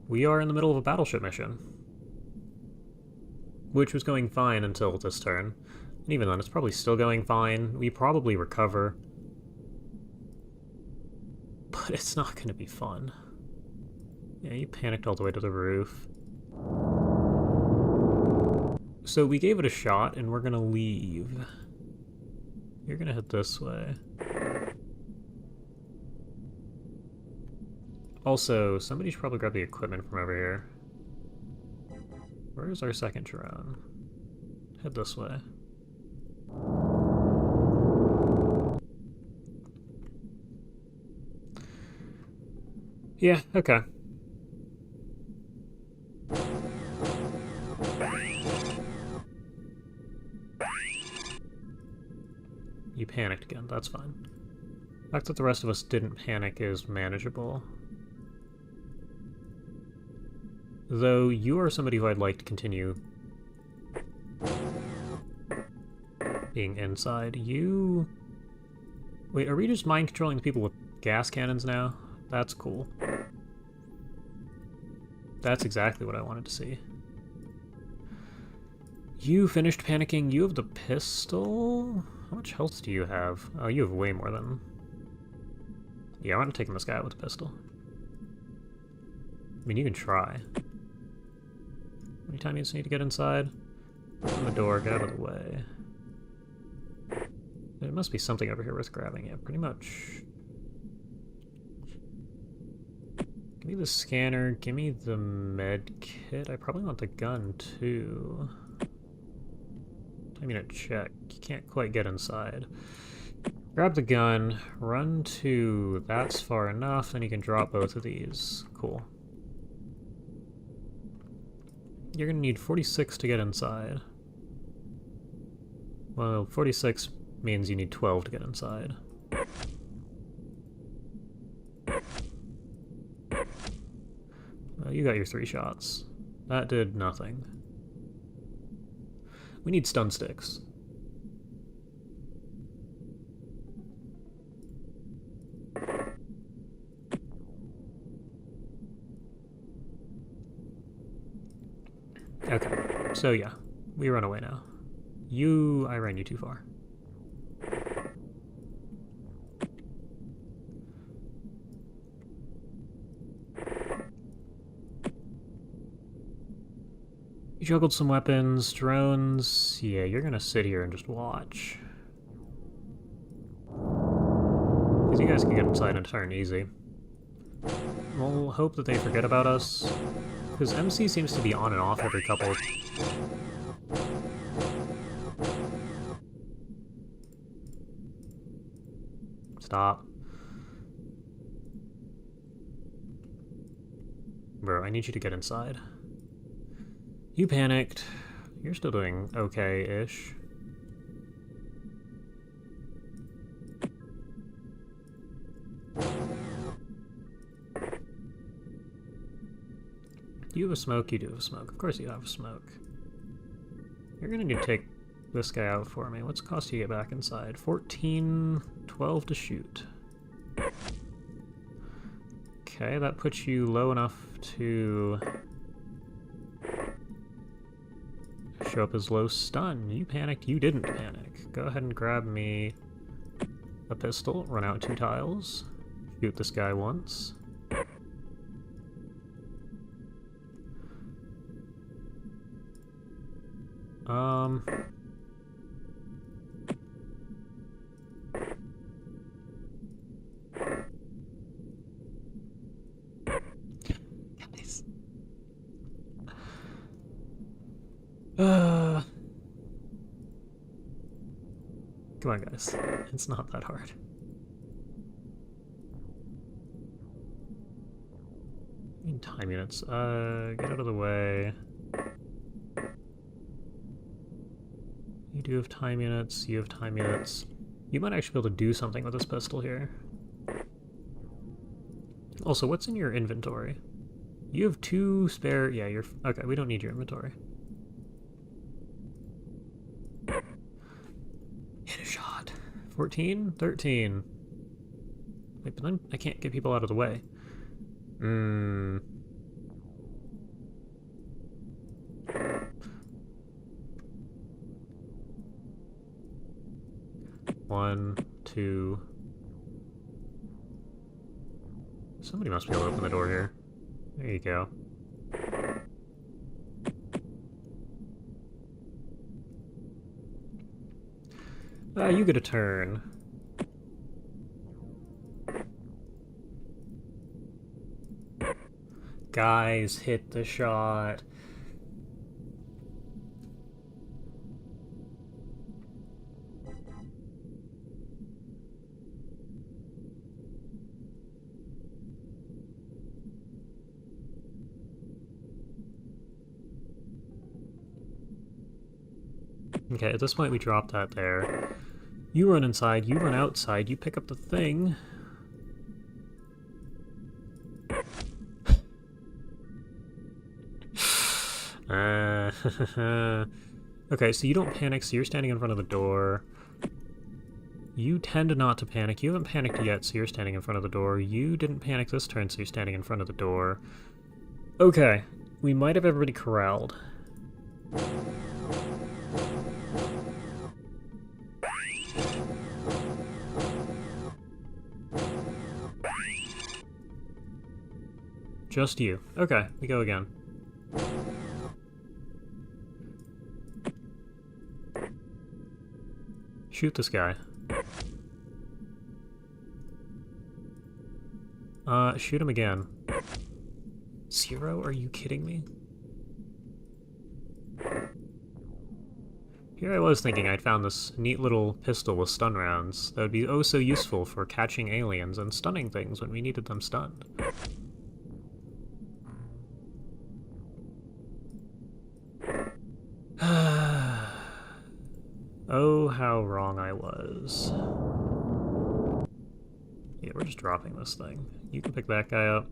We are in the middle of a battleship mission, which was going fine until this turn. And even then, it's probably still going fine. We probably recover, but it's not going to be fun. Yeah, you panicked all the way to the roof. So we gave it a shot, and we're going to leave. You're going to head this way. Also, somebody should probably grab the equipment from over here. Where's our second drone? Head this way. Yeah, okay. You panicked again, that's fine. The fact that the rest of us didn't panic is manageable. Though you are somebody who I'd like to continue being inside. You... Wait, are we just mind controlling the people with gas cannons now? That's cool. That's exactly what I wanted to see. You finished panicking. You have the pistol? How much health do you have? Oh, you have way more than... Yeah, I want to take this guy out with a pistol. I mean, you can try. Anytime you just need to get inside, open the door, get out of the way. There must be something over here worth grabbing. Yeah, pretty much. Give me the scanner, give me the med kit. I probably want the gun too. I mean, check. You can't quite get inside. Grab the gun, run to that's far enough, then you can drop both of these. Cool. You're gonna need 46 to get inside. Well, 46 means you need 12 to get inside. You got your 3 shots. That did nothing. We need stun sticks. Okay, so yeah, we run away now. I ran you too far. You juggled some weapons, drones. Yeah, you're gonna sit here and just watch. Because you guys can get inside and turn easy. We'll hope that they forget about us. Because MC seems to be on and off every couple. Stop. Bro, I need you to get inside. You panicked. You're still doing okay-ish. Do you have a smoke? You do have a smoke. Of course you have a smoke. You're gonna need to take this guy out for me. What's it cost you to get back inside? 14, 12 to shoot. Okay, that puts you low enough to show up as low stun. You panicked. You didn't panic. Go ahead and grab me a pistol. Run out 2 tiles. Shoot this guy once. Guys. Come on, guys. It's not that hard. I mean, time units. Get out of the way. You You have time units, you have time units. You might actually be able to do something with this pistol here. Also, what's in your inventory? You have 2 spare... Yeah, you're... Okay, we don't need your inventory. Hit a shot. 14? 13. Wait, but then I can't get people out of the way. Hmm... 1, 2... Somebody must be able to open the door here. There you go. You get a turn. Guys, hit the shot. Okay, at this point we drop that there. You run inside, you run outside, you pick up the thing. Okay, so you don't panic, so you're standing in front of the door. You tend not to panic. You haven't panicked yet, so you're standing in front of the door. You didn't panic this turn, so you're standing in front of the door. Okay, we might have everybody corralled. Just you. Okay, we go again. Shoot this guy. Shoot him again. 0? Are you kidding me? Here I was thinking I'd found this neat little pistol with stun rounds that would be oh so useful for catching aliens and stunning things when we needed them stunned. Oh, how wrong I was. Yeah, we're just dropping this thing. You can pick that guy up.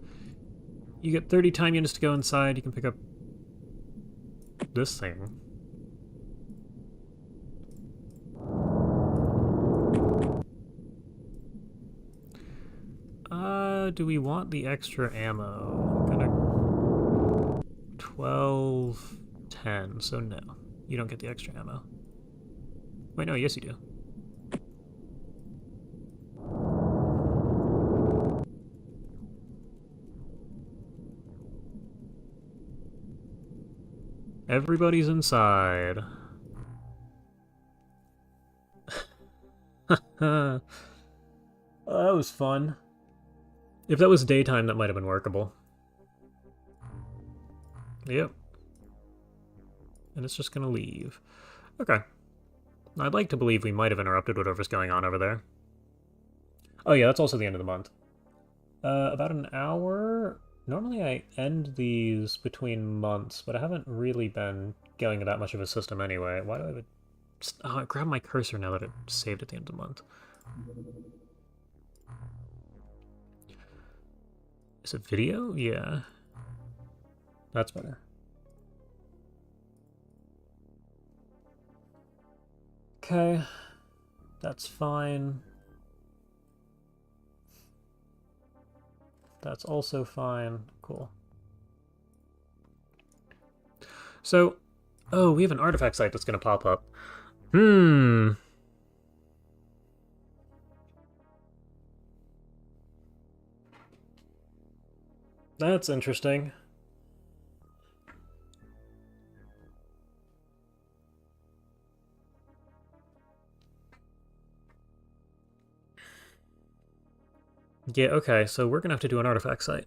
You get 30 time units to go inside. You can pick up this thing. Do we want the extra ammo? Gonna 12, 10, so no. You don't get the extra ammo. Wait, no, yes you do. Everybody's inside. That was fun. If that was daytime, that might have been workable. Yep. And it's just gonna leave. Okay. I'd like to believe we might have interrupted whatever's going on over there. Oh yeah, that's also the end of the month. About an hour? Normally I end these between months, but I haven't really been going to that much of a system anyway. Why do I have a... Oh, I grabbed my cursor now that it saved at the end of the month. Is it video? Yeah. That's better. Okay. That's fine. That's also fine. Cool. So, oh, we have an artifact site that's going to pop up. That's interesting. Yeah, okay, so we're going to have to do an artifact site.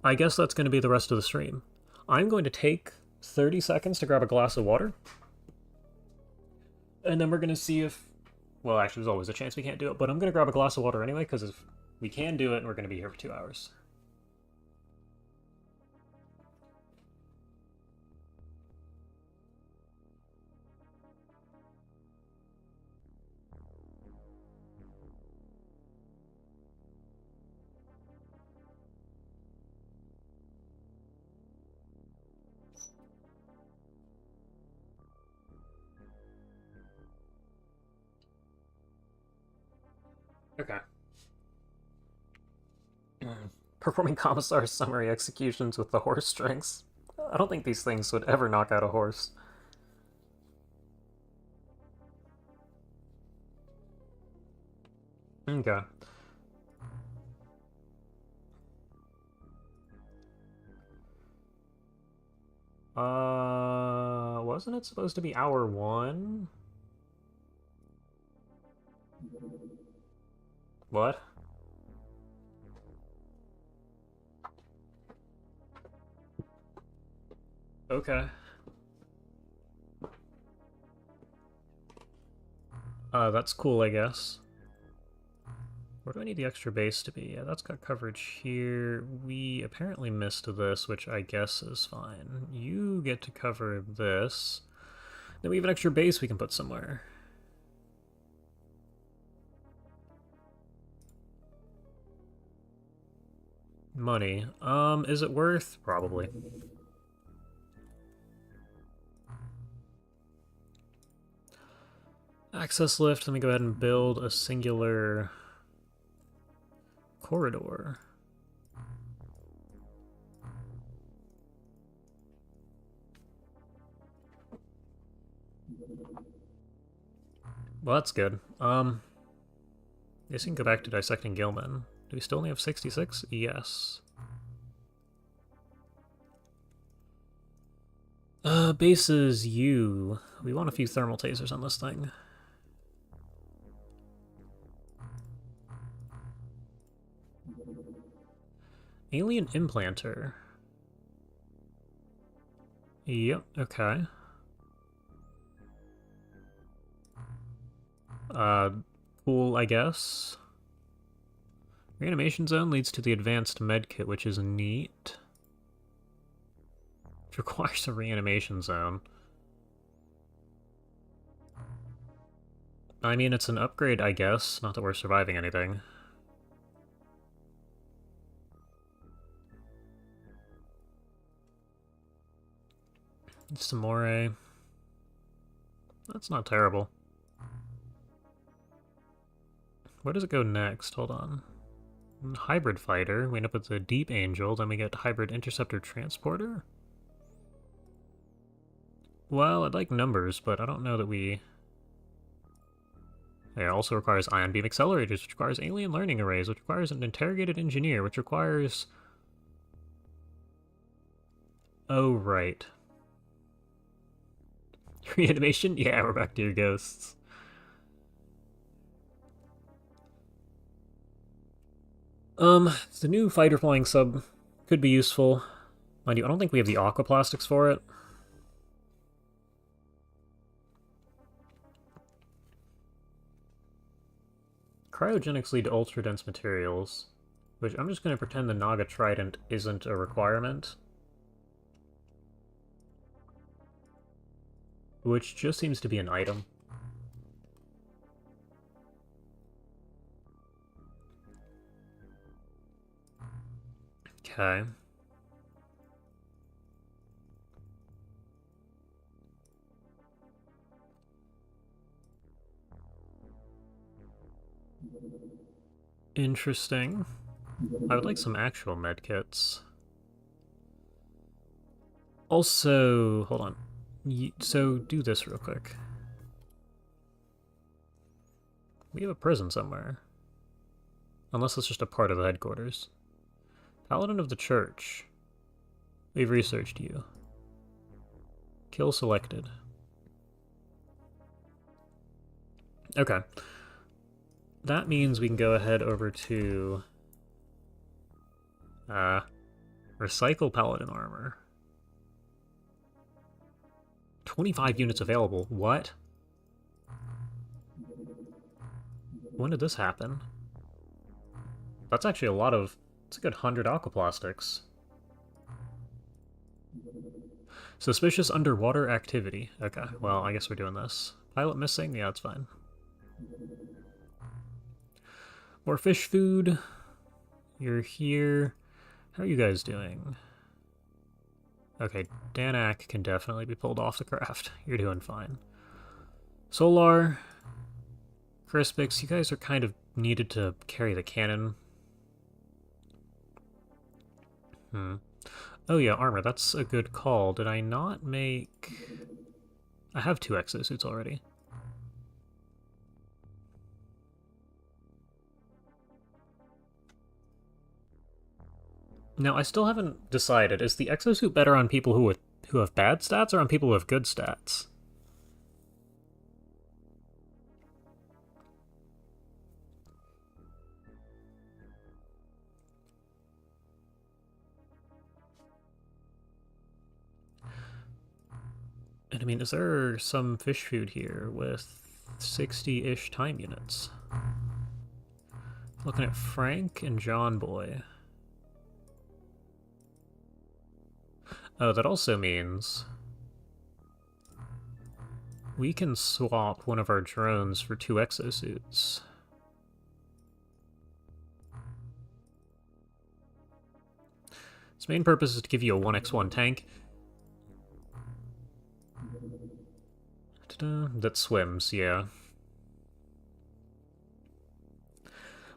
I guess that's going to be the rest of the stream. I'm going to take 30 seconds to grab a glass of water. And then we're going to see if... Well, actually, there's always a chance we can't do it, but I'm going to grab a glass of water anyway, because if we can do it, we're going to be here for 2 hours. Okay. Performing commissar's summary executions with the horse strings. I don't think these things would ever knock out a horse. Okay. Wasn't it supposed to be hour 1? What? Okay. That's cool, I guess. Where do I need the extra base to be? Yeah, that's got coverage here. We apparently missed this, which I guess is fine. You get to cover this. Then we have an extra base we can put somewhere. Money. Is it worth? Probably. Access lift, let me go ahead and build a singular corridor. Well, that's good. I guess we can go back to dissecting Gilman. Do we still only have 66? Yes. Bases U. We want a few thermal tasers on this thing. Alien implanter. Yep, okay. Cool, I guess. Reanimation zone leads to the advanced medkit, which is neat. Which requires a reanimation zone. I mean, it's an upgrade, I guess. Not that we're surviving anything. Some more. That's not terrible. Where does it go next? Hold on. Hybrid fighter. We end up with the Deep Angel. Then we get hybrid interceptor transporter. Well, I'd like numbers, but I don't know that we... It also requires ion beam accelerators, which requires alien learning arrays, which requires an interrogated engineer, which requires... Oh, right. Reanimation? Yeah, we're back to your ghosts. The new fighter flying sub could be useful. Mind you, I don't think we have the aquaplastics for it. Cryogenics lead to ultra-dense materials, which I'm just going to pretend the Naga Trident isn't a requirement. Which just seems to be an item. Okay. Interesting. I would like some actual medkits. Also, hold on. So, do this real quick. We have a prison somewhere. Unless it's just a part of the headquarters. Paladin of the Church. We've researched you. Kill selected. Okay. That means we can go ahead over to... recycle Paladin armor. 25 units available. What? When did this happen? That's actually a lot of... It's a good 100 aquaplastics. Suspicious underwater activity. Okay, well, I guess we're doing this. Pilot missing? Yeah, that's fine. More fish food. You're here. How are you guys doing? Okay, Danak can definitely be pulled off the craft. You're doing fine. Solar. Crispix, you guys are kind of needed to carry the cannon. Oh yeah, armor, that's a good call. Did I not make... I have 2 exosuits already. Now, I still haven't decided, is the exosuit better on people who have bad stats or on people who have good stats? And I mean, is there some fish food here with 60-ish time units? Looking at Frank and John Boy. Oh, that also means we can swap one of our drones for 2 exosuits. Its main purpose is to give you a 1x1 tank that swims, yeah.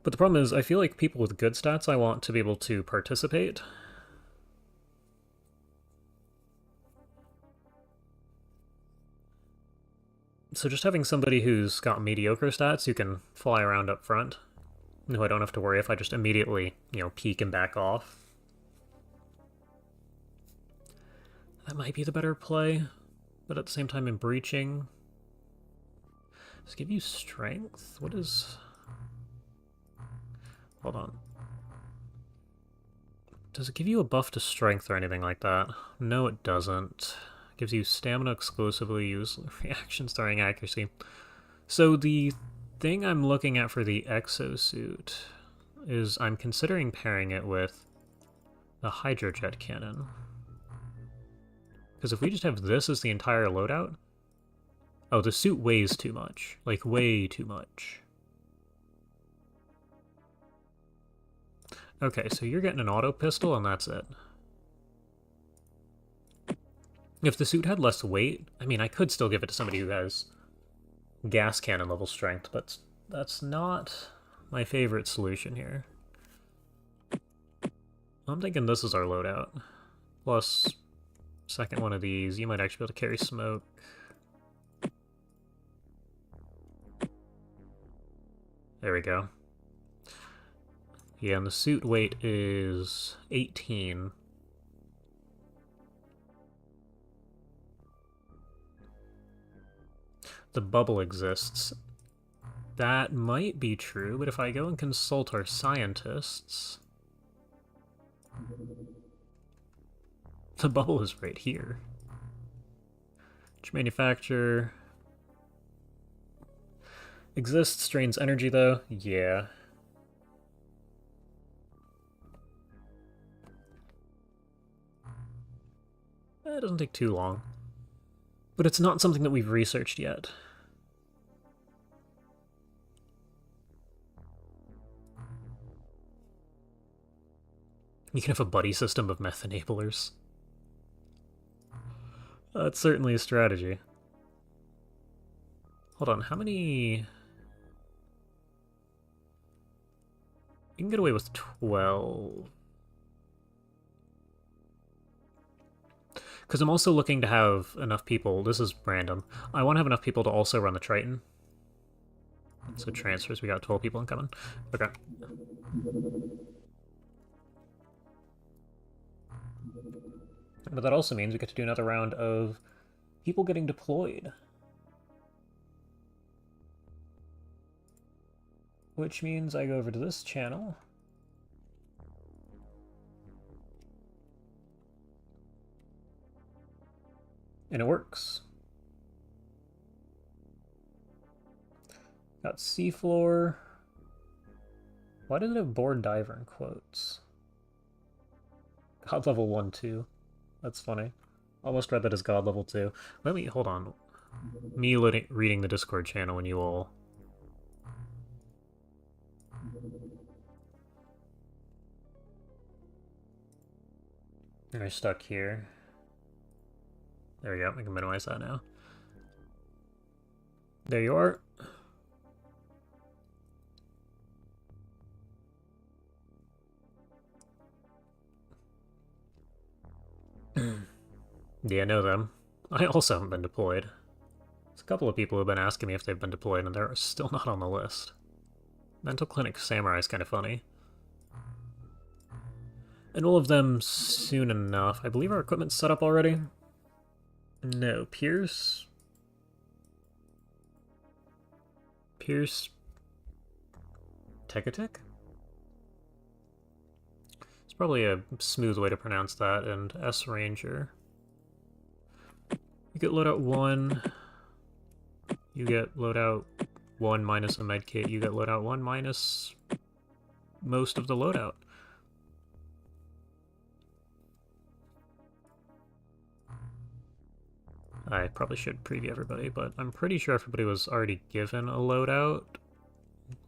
But the problem is, I feel like people with good stats I want to be able to participate. So just having somebody who's got mediocre stats who can fly around up front, who I don't have to worry if I just immediately, peek and back off. That might be the better play, but at the same time in breaching. Does it give you strength? What is... Hold on. Does it give you a buff to strength or anything like that? No, it doesn't. It gives you stamina exclusively, use reactions throwing accuracy. So the thing I'm looking at for the exosuit is I'm considering pairing it with the hydrojet cannon. Because if we just have this as the entire loadout... Oh, the suit weighs too much. Like, way too much. Okay, so you're getting an auto pistol, and that's it. If the suit had less weight, I mean, I could still give it to somebody who has gas cannon level strength, but that's not my favorite solution here. I'm thinking this is our loadout. Plus, second one of these, you might actually be able to carry smoke. There we go. Yeah, and the suit weight is 18. The bubble exists. That might be true, but if I go and consult our scientists... The bubble is right here. Which manufacture... Exists, drains energy though? Yeah. It doesn't take too long. But it's not something that we've researched yet. You can have a buddy system of meth enablers. That's certainly a strategy. Hold on, how many... You can get away with 12. Because I'm also looking to have enough people, this is random, I want to have enough people to also run the Triton. So transfers, we got 12 people incoming. Okay. But that also means we get to do another round of people getting deployed. Which means I go over to this channel. And it works. Got seafloor. Why does it have board diver in quotes? God level 1, 2. That's funny. Almost read that as God level 2. Let me, hold on. Me reading the Discord channel and you all. And I'm stuck here. There we go, we can minimize that now. There you are. Yeah, I know them. I also haven't been deployed. There's a couple of people who have been asking me if they've been deployed, and they're still not on the list. Mental Clinic Samurai is kind of funny. And all of them soon enough. I believe our equipment's set up already. No, Pierce. Tegatek? It's probably a smooth way to pronounce that, and S Ranger. You get loadout 1. You get loadout 1 minus a medkit. You get loadout 1 minus most of the loadout. I probably should preview everybody, but I'm pretty sure everybody was already given a loadout.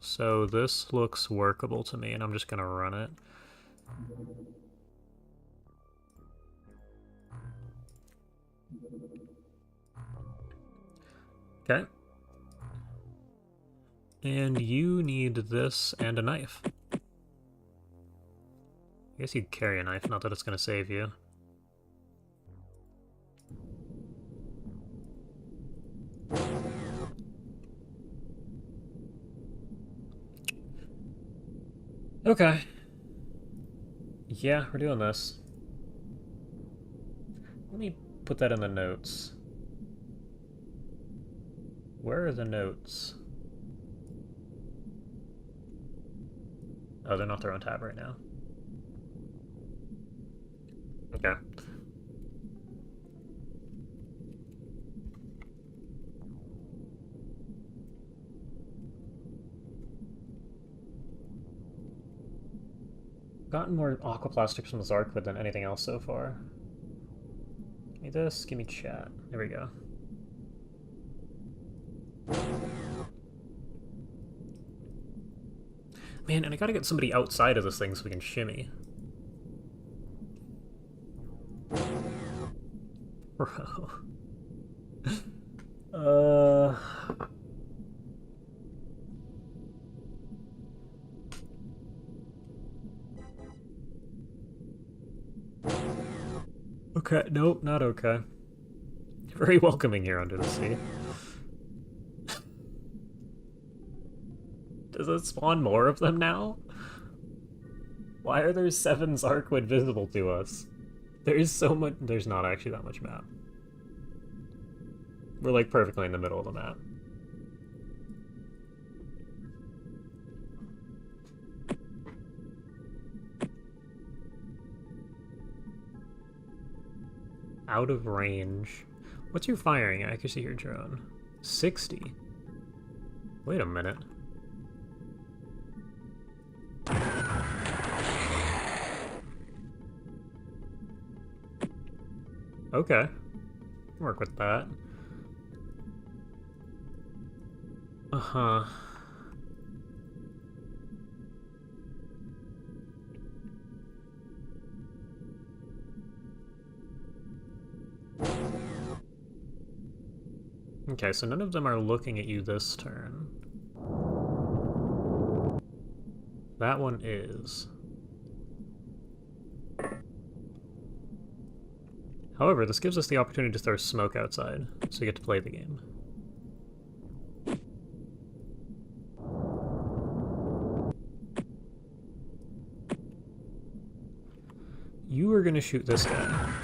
So this looks workable to me, and I'm just gonna run it. Okay. And you need this and a knife. I guess you carry a knife, not that it's gonna save you. Okay. Yeah, we're doing this. Let me put that in the notes. Where are the notes? Oh, they're not their own tab right now. Okay. Gotten more aquaplastics from the Zarkwood than anything else so far. Give me this, give me chat. There we go. Man, and I gotta get somebody outside of this thing so we can shimmy. Bro. Okay, nope, not okay. Very welcoming here under the sea. Does it spawn more of them now? Why are there 7 Zarkwood visible to us? There is so much. There's not actually that much map. We're like perfectly in the middle of the map. Out of range. What's your firing accuracy, your drone? 60. Wait a minute. Okay. Work with that. Uh-huh. Okay, so none of them are looking at you this turn. That one is. However, this gives us the opportunity to throw smoke outside, so we get to play the game. You are gonna shoot this guy.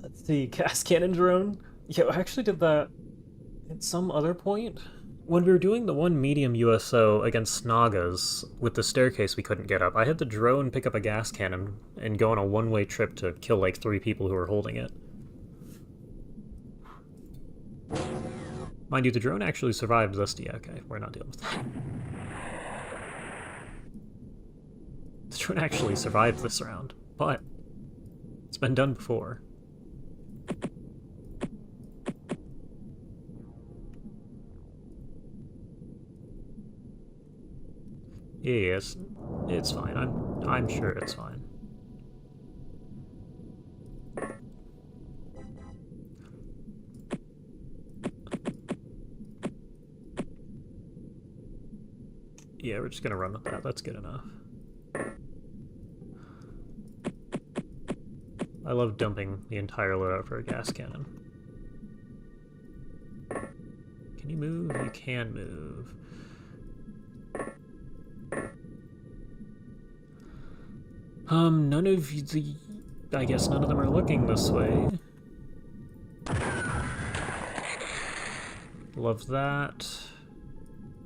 Let's see, gas cannon drone? Yeah, I actually did that at some other point. When we were doing the one medium USO against Snagas with the staircase we couldn't get up, I had the drone pick up a gas cannon and go on a one-way trip to kill like 3 people who were holding it. Mind you, the drone actually survived this. Yeah, okay, we're not dealing with that. The drone actually survived this round, but it's been done before. Yes, it's fine. I'm sure it's fine. Yeah, we're just gonna run with that. That's good enough. I love dumping the entire loadout for a gas cannon. Can you move? You can move. None of the... I guess none of them are looking this way. Love that.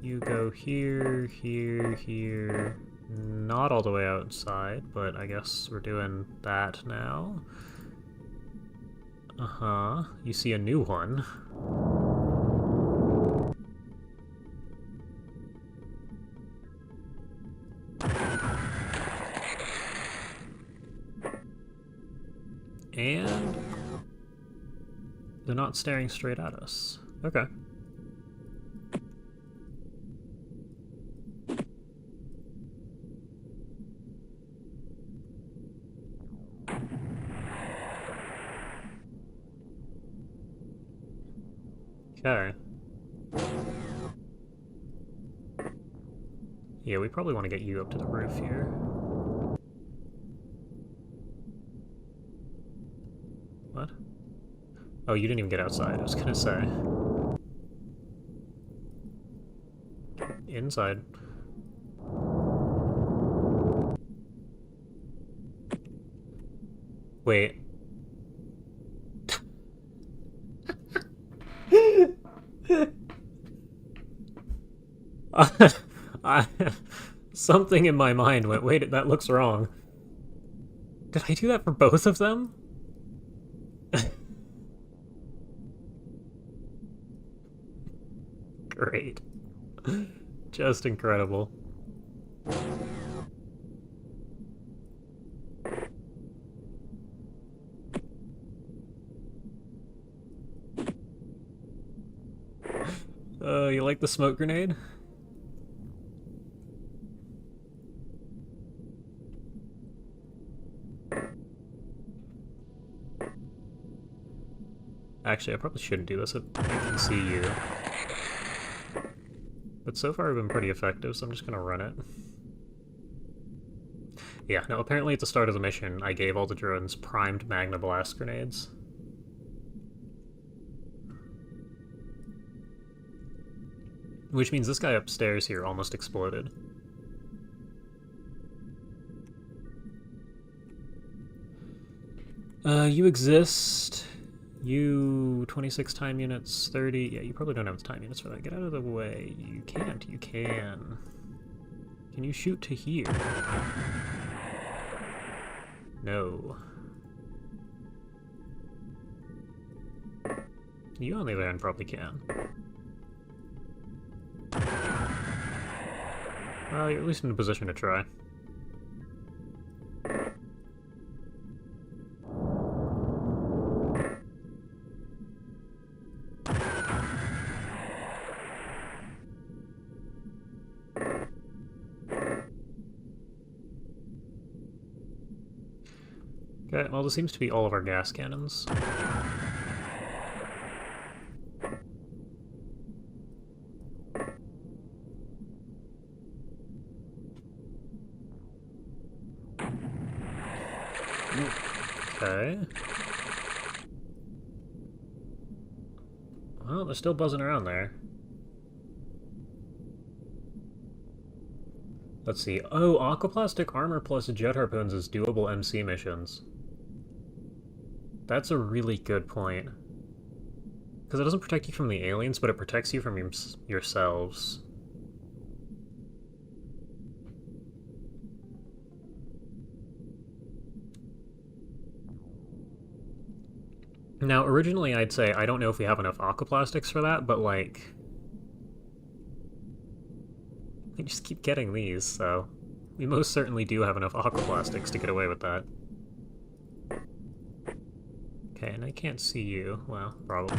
You go here, here, here. Not all the way outside, but I guess we're doing that now. Uh-huh. You see a new one. And they're not staring straight at us. Okay. Okay. Yeah, we probably want to get you up to the roof here. What? Oh, you didn't even get outside, I was gonna say. Inside. Wait. Something in my mind went, wait, that looks wrong. Did I do that for both of them? Great. Just incredible. You like the smoke grenade? Actually, I probably shouldn't do this if I can see you. But so far I've been pretty effective, so I'm just gonna run it. Yeah, no, apparently at the start of the mission, I gave all the drones primed Magna Blast grenades. Which means this guy upstairs here almost exploded. You exist. You, 26 time units, 30... Yeah, you probably don't have the time units for that. Get out of the way. You can't. You can. Can you shoot to here? No. You, on the other hand, probably can. Well, you're at least in a position to try. Okay, well, this seems to be all of our gas cannons. Okay. Well, they're still buzzing around there. Let's see. Oh, aquaplastic armor plus jet harpoons is doable MC missions. That's a really good point. Because it doesn't protect you from the aliens, but it protects you from yourselves. Now, originally I'd say I don't know if we have enough aquaplastics for that, but like... we just keep getting these, so... we most certainly do have enough aquaplastics to get away with that. Okay, and I can't see you. Well, probably.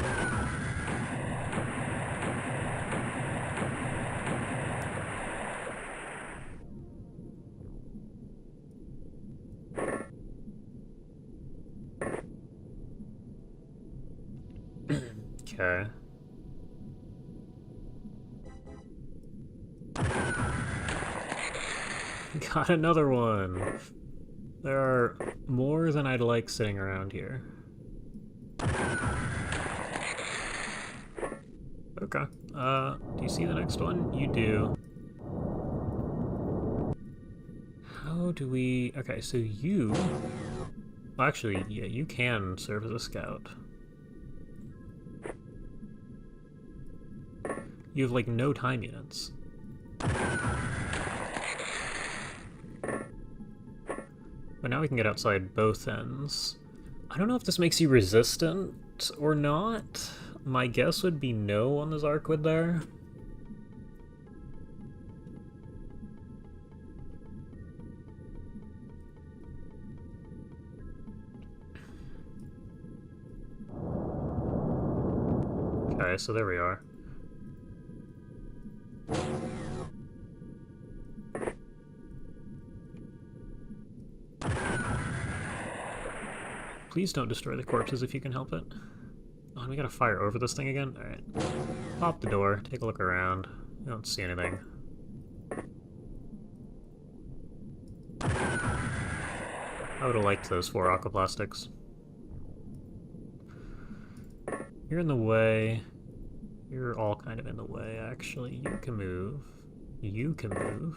Okay. Got another one! There are more than I'd like sitting around here. Okay. Do you see the next one? You do. How do we... Okay, so you... Well, actually, yeah, you can serve as a scout. You have, like, no time units. But now we can get outside both ends. I don't know if this makes you resistant or not. My guess would be no on the Zarquid there. Okay, so there we are. Please don't destroy the corpses if you can help it. Oh, and we gotta fire over this thing again? Alright. Pop the door, take a look around. I don't see anything. I would have liked those 4 aquaplastics. You're in the way. You're all kind of in the way, actually. You can move. You can move.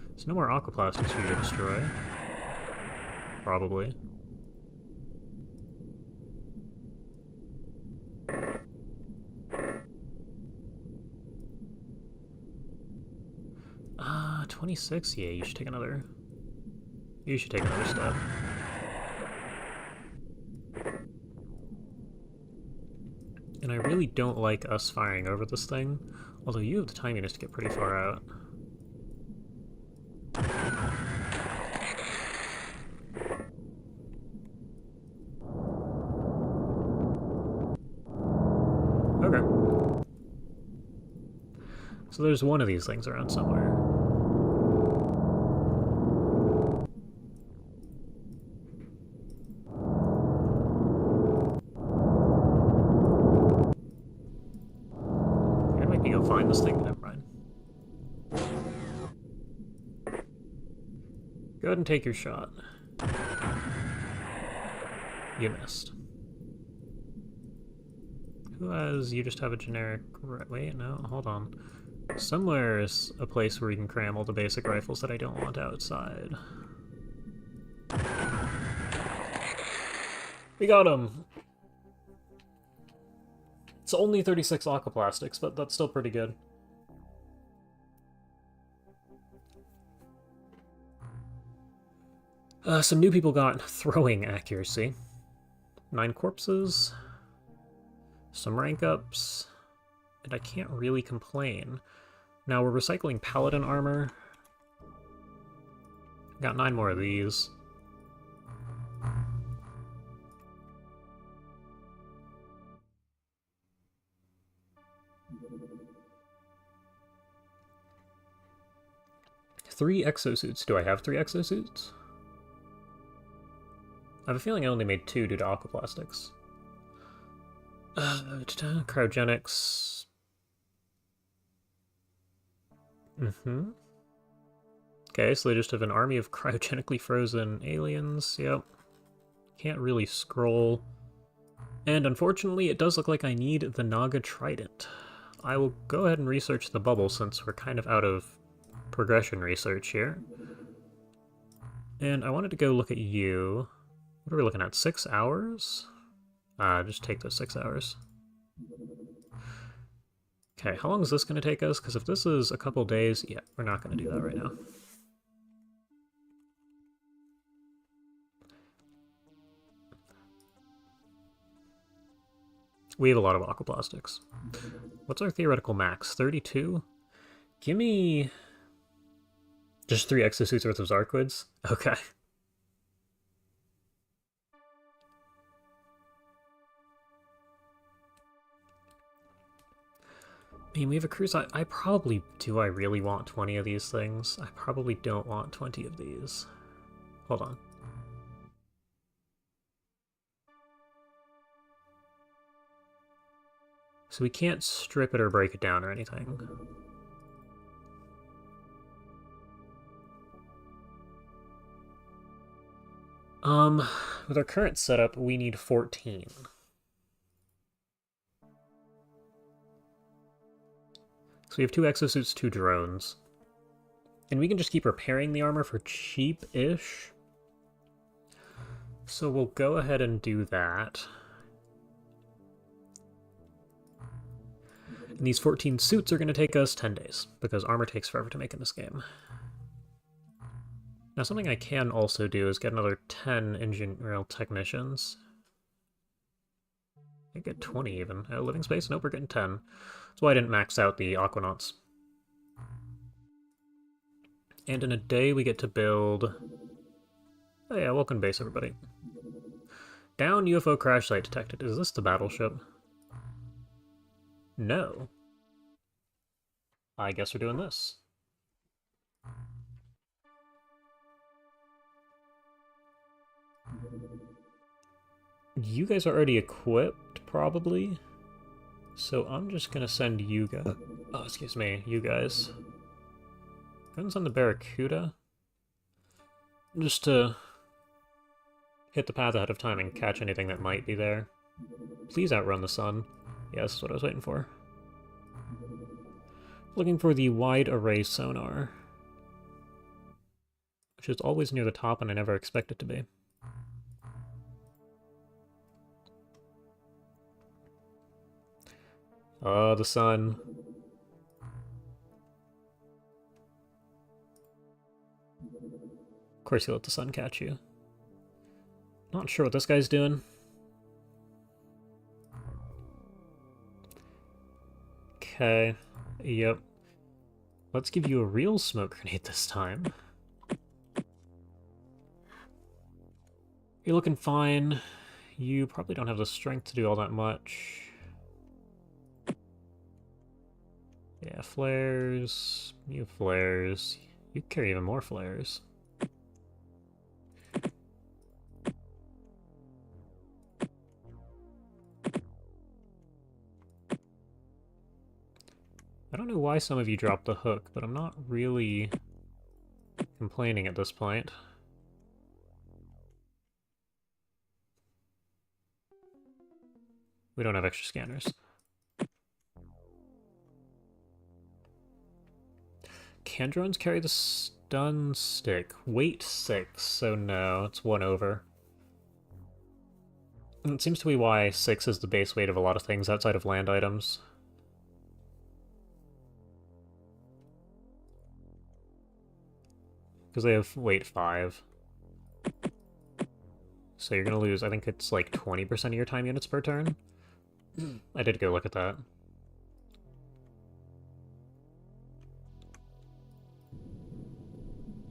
There's no more aquaplastics for you to destroy. Probably. Ah, 26? Yeah, you should take another... You should take another step. And I really don't like us firing over this thing, although you have the time units to get pretty far out. Okay. So there's one of these things around somewhere. I might be able to find this thing, never mind. Go ahead and take your shot. You missed. Who has... You just have a generic... Wait, no, hold on. Somewhere is a place where we can cram all the basic rifles that I don't want outside. We got him! It's only 36 aquaplastics, but that's still pretty good. Some new people got throwing accuracy. 9 corpses. Some rank ups. And I can't really complain. Now we're recycling paladin armor. Got 9 more of these. Three exosuits. Do I have 3 exosuits? I have a feeling I only made 2 due to aquaplastics. Cryogenics. Okay, so they just have an army of cryogenically frozen aliens. Yep. Can't really scroll. And unfortunately, it does look like I need the Naga Trident. I will go ahead and research the bubble since we're kind of out of progression research here. And I wanted to go look at you. What are we looking at? 6 hours? Just take those 6 hours. Okay, how long is this going to take us? Because if this is a couple days, yeah, we're not going to do that right now. We have a lot of aquaplastics. What's our theoretical max? 32? Give me... just 3 exosuits worth of Zarquids? Okay. I mean, we have a cruise. I probably... Do I really want 20 of these things? I probably don't want 20 of these. Hold on. So we can't strip it or break it down or anything. With our current setup, we need 14. So we have 2 exosuits, 2 drones. And we can just keep repairing the armor for cheap-ish. So we'll go ahead and do that. And these 14 suits are going to take us 10 days, because armor takes forever to make in this game. Now something I can also do is get another 10 engineering technicians. I get 20 even. Oh, living space? Nope, we're getting 10. That's why I didn't max out the Aquanauts. And in a day we get to build... Oh yeah, welcome base, everybody. Down UFO crash site detected. Is this the battleship? No. I guess we're doing this. You guys are already equipped, probably. So I'm just gonna send you guys... Oh, excuse me, you guys. I'm gonna send the Barracuda. Just to hit the path ahead of time and catch anything that might be there. Please outrun the sun. Yes, that's what I was waiting for. Looking for the wide array sonar. Which is always near the top and I never expect it to be. Oh, the sun. Of course you let the sun catch you. Not sure what this guy's doing. Okay. Yep. Let's give you a real smoke grenade this time. You're looking fine. You probably don't have the strength to do all that much. Yeah, flares. You have flares. You carry even more flares. I don't know why some of you dropped the hook, but I'm not really complaining at this point. We don't have extra scanners. Can drones carry the stun stick? Weight 6, so no, it's 1 over. And it seems to be why 6 is the base weight of a lot of things outside of land items. Because they have weight 5. So you're going to lose, I think it's like 20% of your time units per turn. I did go look at that.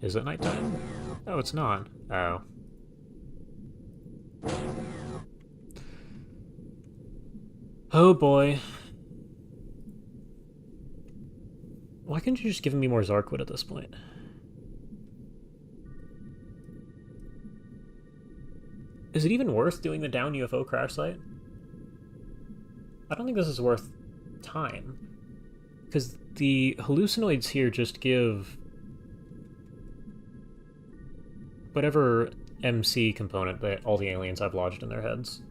Is it nighttime? Oh, it's not. Oh. Oh boy. Why couldn't you just give me more Zarkwood at this point? Is it even worth doing the down UFO crash site? I don't think this is worth time. Because the hallucinoids here just give whatever MC component that all the aliens have lodged in their heads.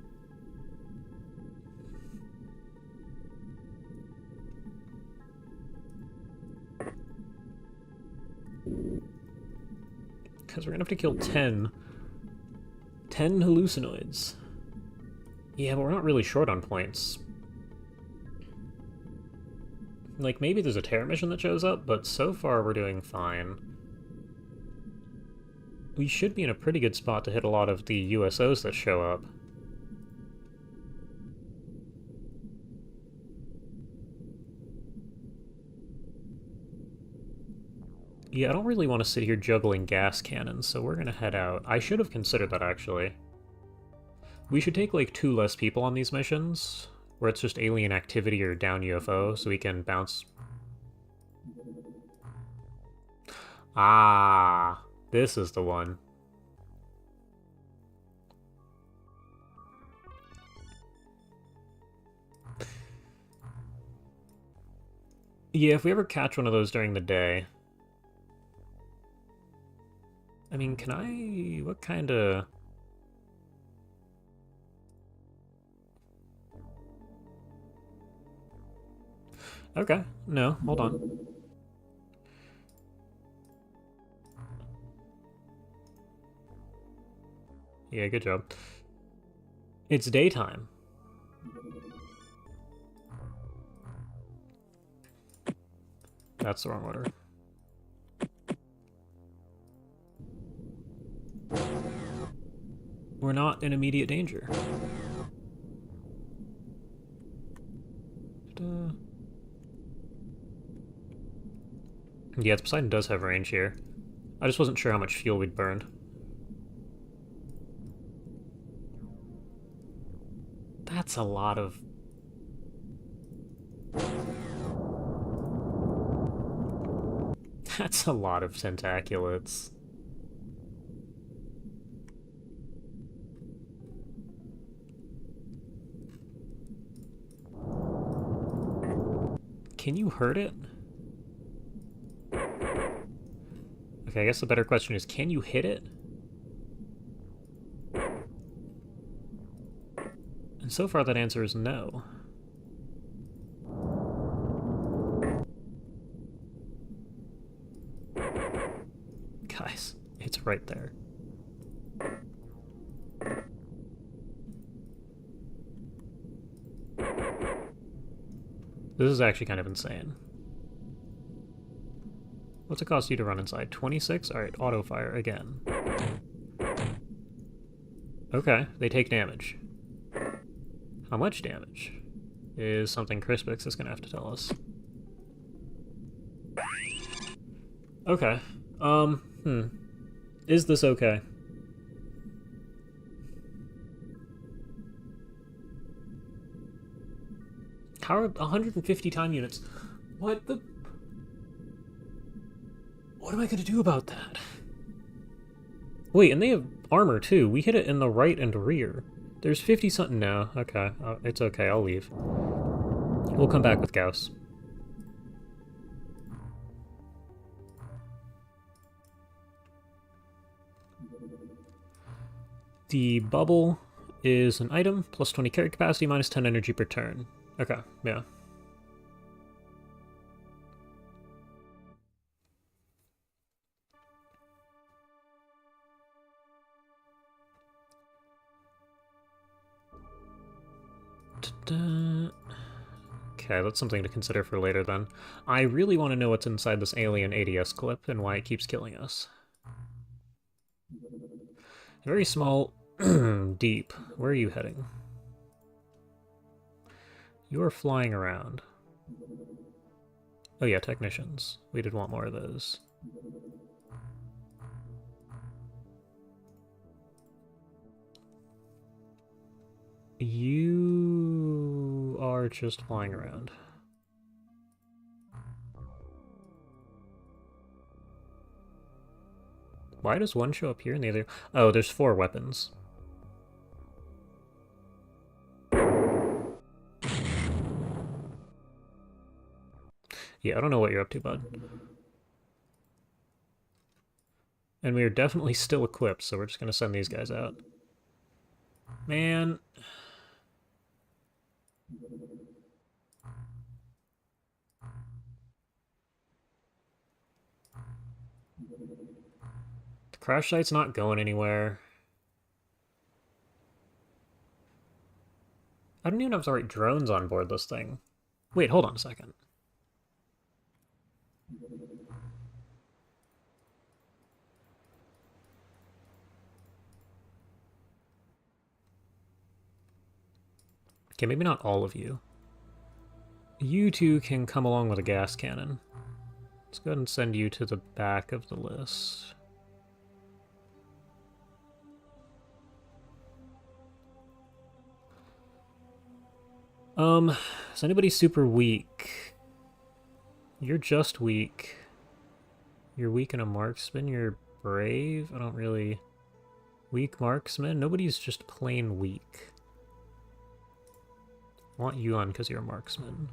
Because we're gonna have to kill 10 hallucinoids. Yeah, but we're not really short on points. Like, maybe there's a terror mission that shows up, but so far we're doing fine. We should be in a pretty good spot to hit a lot of the USOs that show up. Yeah, I don't really want to sit here juggling gas cannons, so we're gonna head out. I should have considered that, actually. We should take, like, 2 less people on these missions, where it's just alien activity or down UFO, so we can bounce... Ah, this is the one. Yeah, if we ever catch one of those during the day... I mean, can I... what kind of... Okay, no, hold on. Yeah, good job. It's daytime. That's the wrong order. We're not in immediate danger. Yeah, Poseidon does have range here. I just wasn't sure how much fuel we'd burned. That's a lot of... That's a lot of tentaculates. Can you hurt it? Okay, I guess the better question is, can you hit it? And so far that answer is no. Guys, it's right there. This is actually kind of insane. What's it cost you to run inside? 26? Alright, auto fire again. Okay, they take damage. How much damage? Is something Crispix is gonna have to tell us. Okay. Is this okay? How are 150 time units? What the... What am I gonna do about that? Wait, and they have armor too. We hit it in the right and rear. There's 50 something now. Okay, it's okay, I'll leave. We'll come back with Gauss. The bubble is an item, plus 20 carry capacity, minus 10 energy per turn. Okay, yeah. Okay, that's something to consider for later then. I really want to know what's inside this alien ADS clip and why it keeps killing us. Very small, deep. Where are you heading? You're flying around. Oh yeah, technicians. We did want more of those. You are just flying around. Why does one show up here and the other... Oh, there's 4 weapons. Yeah, I don't know what you're up to, bud. And we are definitely still equipped, so we're just gonna send these guys out. Man... The crash site's not going anywhere. I don't even have the right drones on board this thing. Wait, hold on a second. Okay, maybe not all of you. You two can come along with a gas cannon. Let's go ahead and send you to the back of the list. Is anybody super weak? You're just weak. You're weak in a marksman, you're brave? I don't really... Weak marksman? Nobody's just plain weak. I want you on because you're a marksman.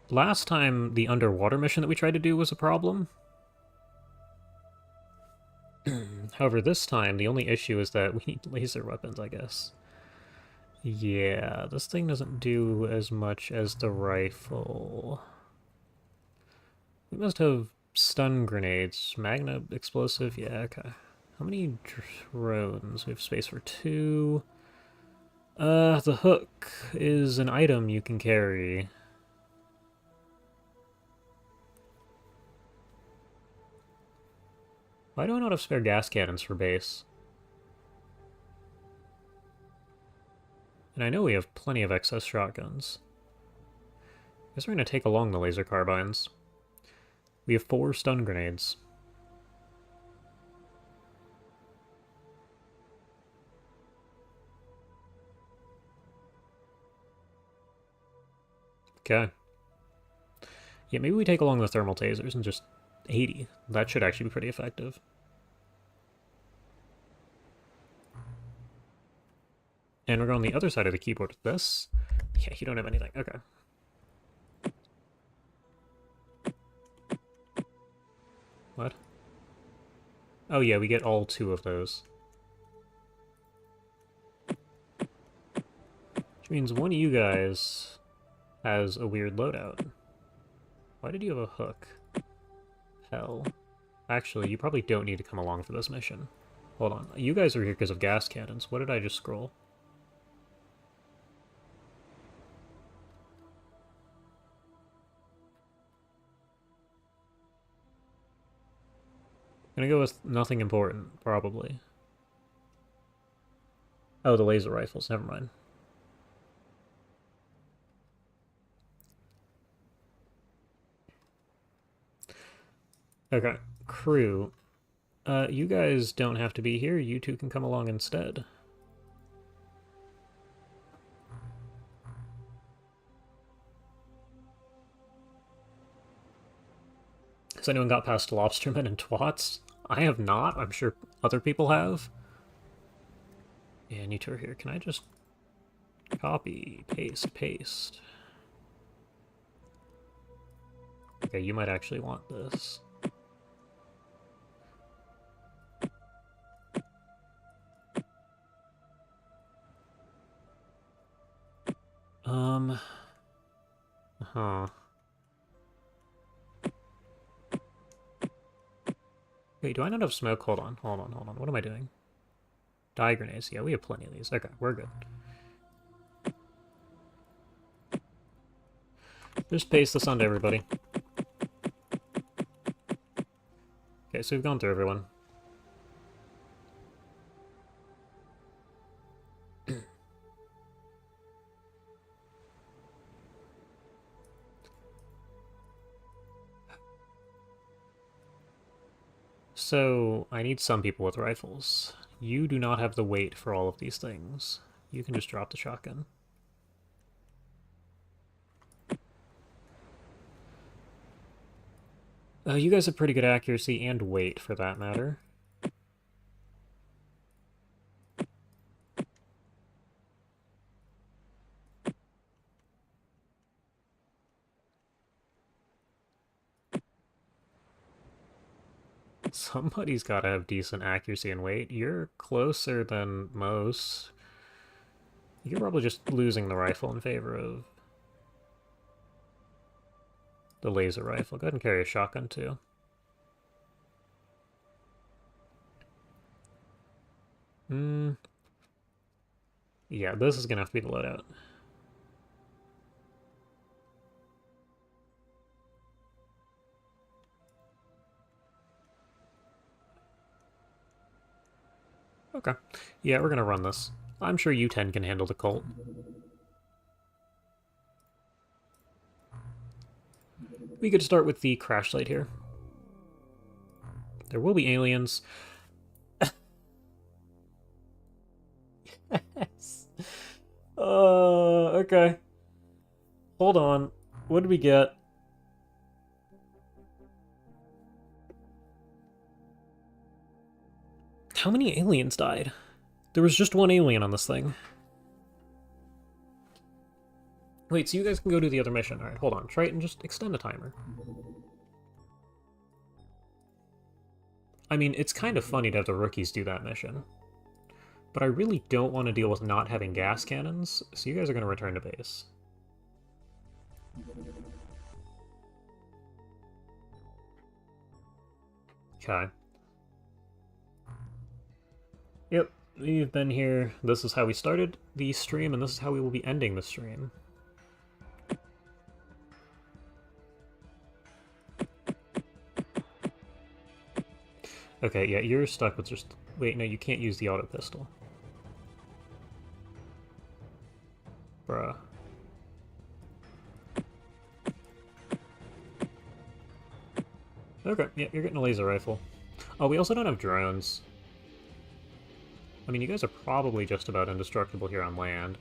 Last time, the underwater mission that we tried to do was a problem. However, this time, the only issue is that we need laser weapons, I guess. Yeah, this thing doesn't do as much as the rifle. We must have stun grenades. Magna explosive? Yeah, okay. How many drones? We have space for 2. The hook is an item you can carry. Why do I not have spare gas cannons for base? And I know we have plenty of excess shotguns. I guess we're going to take along the laser carbines. We have 4 stun grenades. Okay. Yeah, maybe we take along the thermal tasers and just 80. That should actually be pretty effective. And we're going on the other side of the keyboard with this. Yeah, you don't have anything. Okay. What? Oh yeah, we get all 2 of those. Which means one of you guys has a weird loadout. Why did you have a hook? Hell. Actually, you probably don't need to come along for this mission. Hold on. You guys are here because of gas cannons. What did I just scroll? I'm gonna go with nothing important, probably. Oh, the laser rifles. Never mind. Okay. Crew. You guys don't have to be here. You two can come along instead. Has anyone got past Lobstermen and TWoTS? I have not. I'm sure other people have. Yeah, you two are here. Can I just copy, paste, paste? Okay, you might actually want this. Huh. Wait, do I not have smoke? Hold on, hold on, hold on. What am I doing? Dye grenades. Yeah, we have plenty of these. Okay, we're good. Just paste this on to everybody. Okay, so we've gone through everyone. So, I need some people with rifles. You do not have the weight for all of these things. You can just drop the shotgun. You guys have pretty good accuracy and weight, for that matter. Somebody's gotta have decent accuracy and weight. You're closer than most. You're probably just losing the rifle in favor of the laser rifle. Go ahead and carry a shotgun, too. Yeah, this is gonna have to be the loadout. Okay. Yeah, we're gonna run this. I'm sure U10 can handle the Colt. We could start with the crash site here. There will be aliens. Yes. Okay. Hold on. What did we get? How many aliens died? There was just one alien on this thing. Wait, so you guys can go do the other mission. Alright, hold on. Try it and just extend the timer. I mean, it's kind of funny to have the rookies do that mission. But I really don't want to deal with not having gas cannons, so you guys are going to return to base. Okay. Yep, we've been here. This is how we started the stream, and this is how we will be ending the stream. Okay, yeah, you're stuck with just... Wait, no, you can't use the auto pistol. Bruh. Okay, yeah, you're getting a laser rifle. Oh, we also don't have drones. I mean, you guys are probably just about indestructible here on land.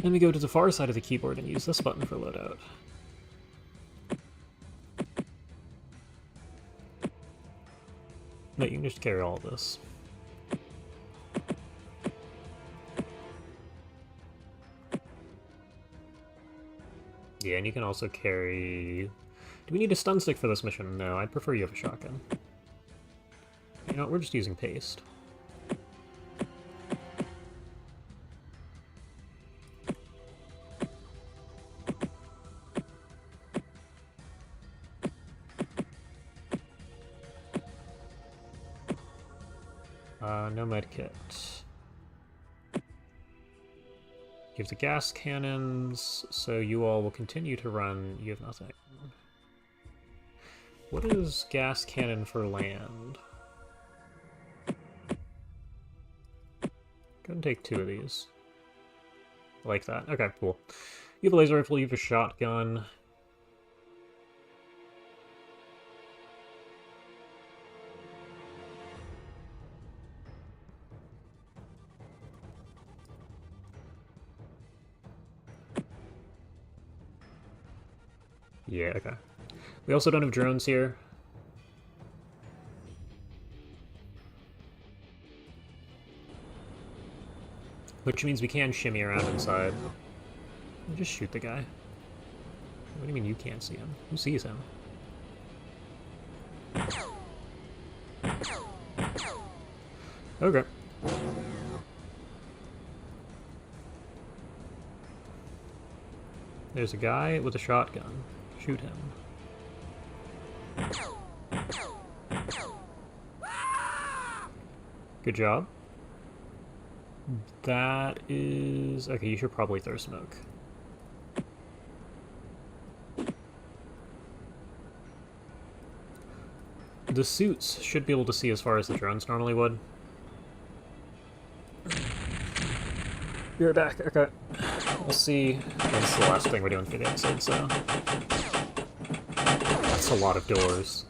Then we go to the far side of the keyboard and use this button for loadout. No, you can just carry all of this. Yeah, and you can also carry... Do we need a stun stick for this mission? No, I'd prefer you have a shotgun. You know what, we're just using paste. No medkit. You have the gas cannons, so you all will continue to run. You have nothing. What is gas cannon for land? Go ahead and take 2 of these. Like that. Okay, cool. You have a laser rifle, you have a shotgun. Yeah, okay. We also don't have drones here. Which means we can shimmy around inside. Just shoot the guy. What do you mean you can't see him? Who sees him? Okay. There's a guy with a shotgun. Shoot him. Good job. That is... Okay, you should probably throw smoke. The suits should be able to see as far as the drones normally would. You're back, okay. We'll see. That's the last thing we're doing for the episode, so... That's a lot of doors.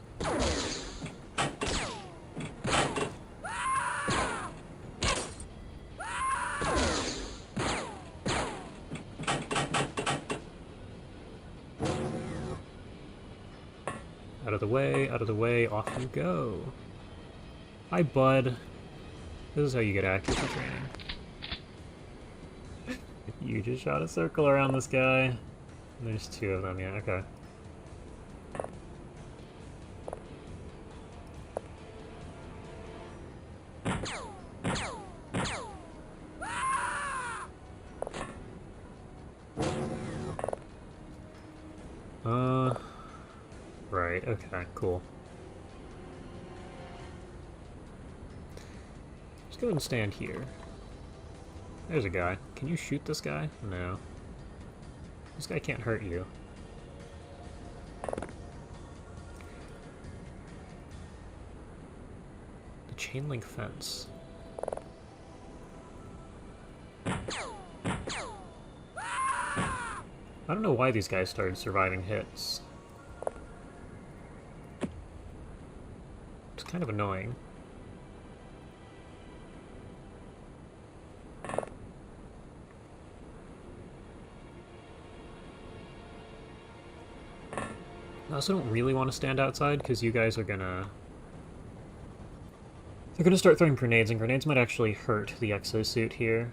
Out of the way, off you go. Hi, bud. This is how you get accuracy training. You just shot a circle around this guy. There's 2 of them, yeah, okay. Right, okay, cool. Just go ahead and stand here. There's a guy. Can you shoot this guy? No. This guy can't hurt you. The chain link fence. I don't know why these guys started surviving hits. It's kind of annoying. I also don't really want to stand outside because you guys are gonna... They're gonna start throwing grenades, and grenades might actually hurt the exosuit here.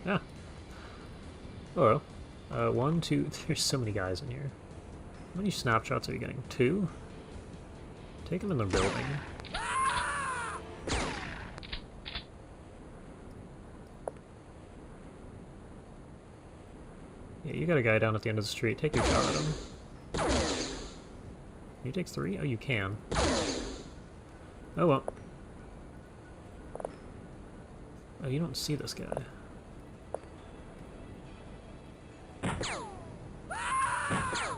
Yeah. Oh well. One, two... There's so many guys in here. How many snapshots are you getting? 2? Take them in the building. Yeah, you got a guy down at the end of the street. Take your shot at him. Can you take 3? Oh, you can. Oh, well. Oh, you don't see this guy.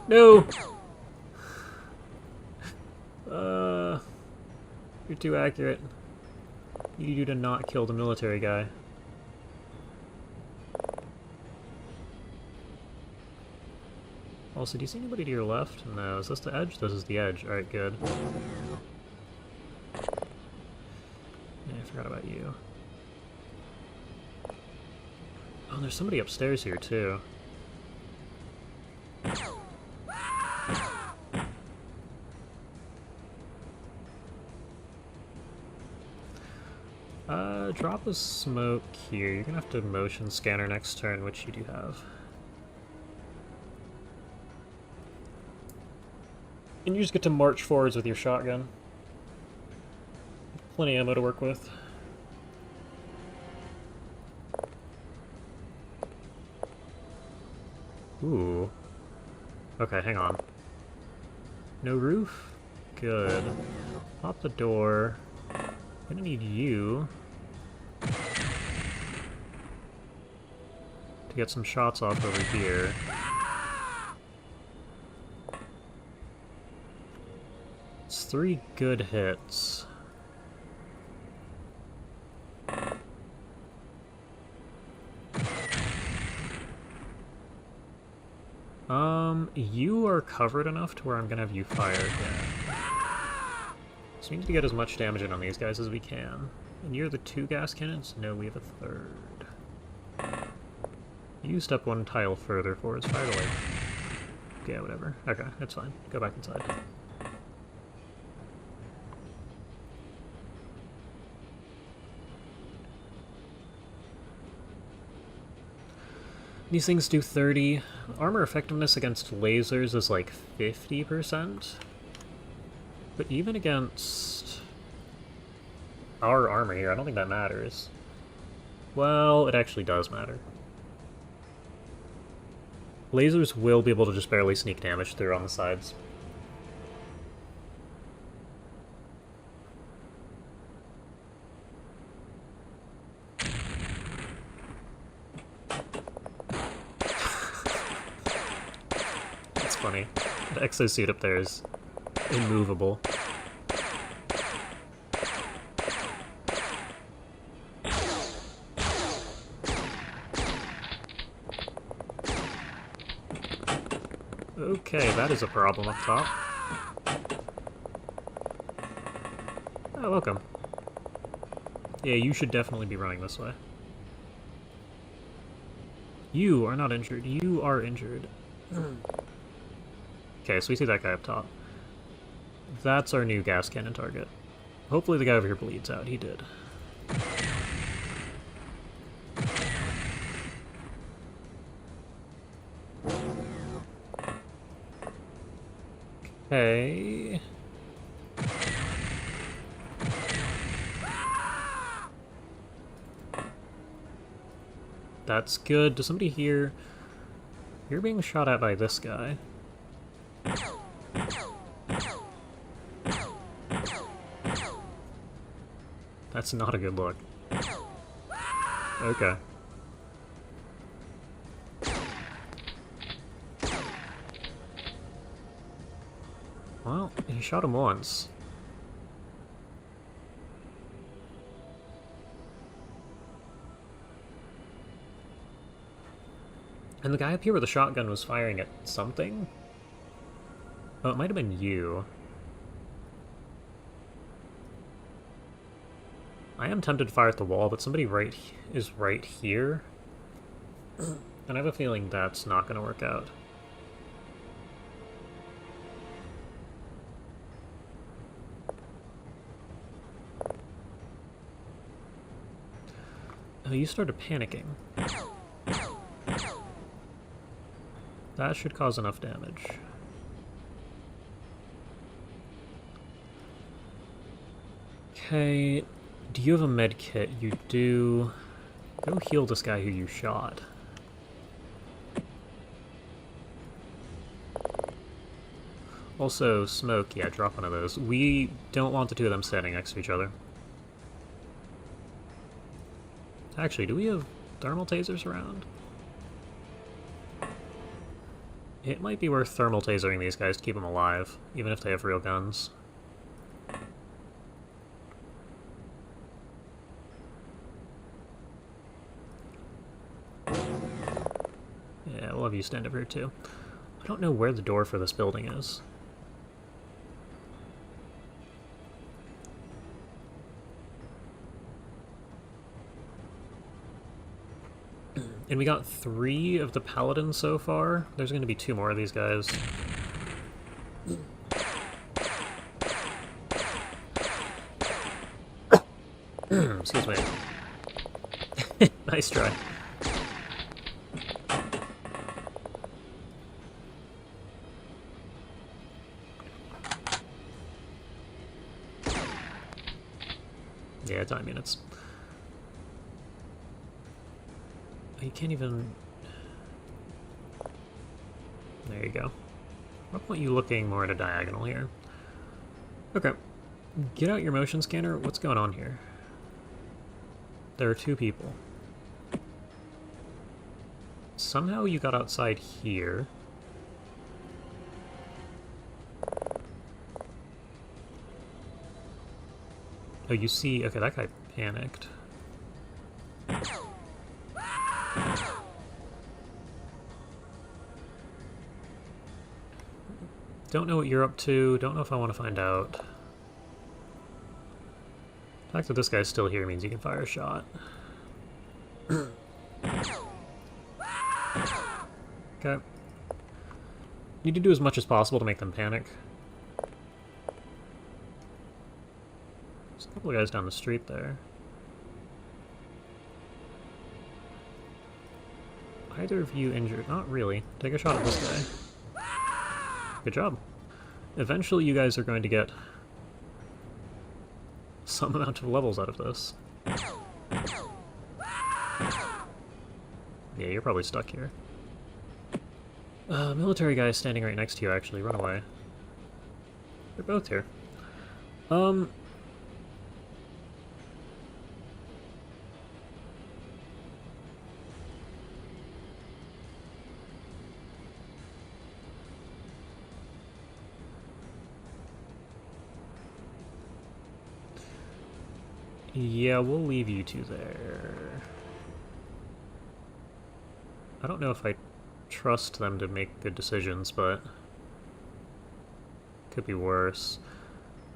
No! You're too accurate. You need to not kill the military guy. Also, do you see anybody to your left? No. Is this the edge? This is the edge. Alright, good. Yeah, I forgot about you. Oh, there's somebody upstairs here, too. Drop a smoke here. You're gonna have to motion scanner next turn, which you do have. And you just get to march forwards with your shotgun. Plenty of ammo to work with. Ooh. Okay, hang on. No roof? Good. Pop the door. Gonna need you to get some shots off over here. It's 3 good hits. You are covered enough to where I'm gonna have you fire again. So we need to get as much damage in on these guys as we can. And you're the 2 gas cannons? No, we have a 3rd. You step 1 tile further forwards, fire away. Yeah, whatever. Okay, that's fine. Go back inside. These things do 30. Armor effectiveness against lasers is like 50%. But even against our armor here, I don't think that matters. Well, it actually does matter. Lasers will be able to just barely sneak damage through on the sides. That's funny. The exosuit up there is immovable. Okay, that is a problem up top. Oh, welcome. Yeah, you should definitely be running this way. You are not injured. You are injured. Okay, so we see that guy up top. That's our new gas cannon target. Hopefully the guy over here bleeds out. He did. Okay. That's good. Does somebody hear? You're being shot at by this guy. That's not a good look. Okay. Well, he shot him once. And the guy up here with the shotgun was firing at something? Oh, it might have been you. I am tempted to fire at the wall, but somebody is right here. And I have a feeling that's not going to work out. Oh, you started panicking. That should cause enough damage. Okay, do you have a med kit? You do. Go heal this guy who you shot. Also, smoke, yeah, drop one of those. We don't want the two of them standing next to each other. Actually, do we have thermal tasers around? It might be worth thermal tasering these guys to keep them alive, even if they have real guns. Yeah, we'll have you stand over here too. I don't know where the door for this building is. And we got 3 of the paladins so far. There's going to be 2 more of these guys. Excuse me. Nice try. Yeah, time units. You can't even... There you go. I want you looking more at a diagonal here. Okay. Get out your motion scanner. What's going on here? There are 2 people. Somehow you got outside here. Oh, you see... Okay, that guy panicked. Don't know what you're up to. Don't know if I want to find out. The fact that this guy's still here means you can fire a shot. Okay. Need to do as much as possible to make them panic. There's a couple of guys down the street there. Either of you injured? Not really. Take a shot at this guy. Good job. Eventually you guys are going to get some amount of levels out of this. Yeah, you're probably stuck here. Military guy standing right next to you, actually. Run away. They're both here. Yeah, we'll leave you 2 there. I don't know if I trust them to make good decisions, but could be worse.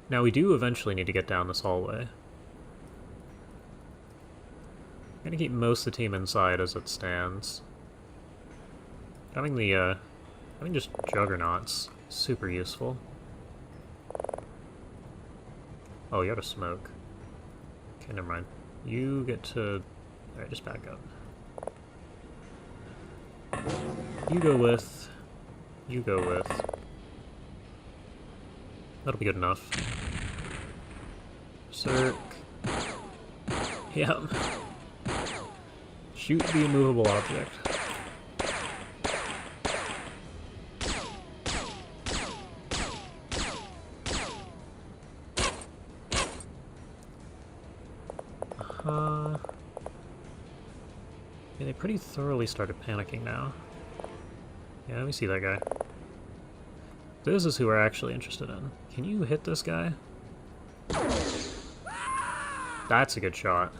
Now, we do eventually need to get down this hallway. I'm gonna keep most of the team inside as it stands. Having just juggernauts, super useful. Oh, you have a smoke. Okay, never mind. You get to... Alright, just back up. You go with... You go with... That'll be good enough. Circ. Yeah. Shoot the immovable object. Yeah, they pretty thoroughly started panicking now. Yeah, let me see that guy. This is who we're actually interested in. Can you hit this guy? That's a good shot.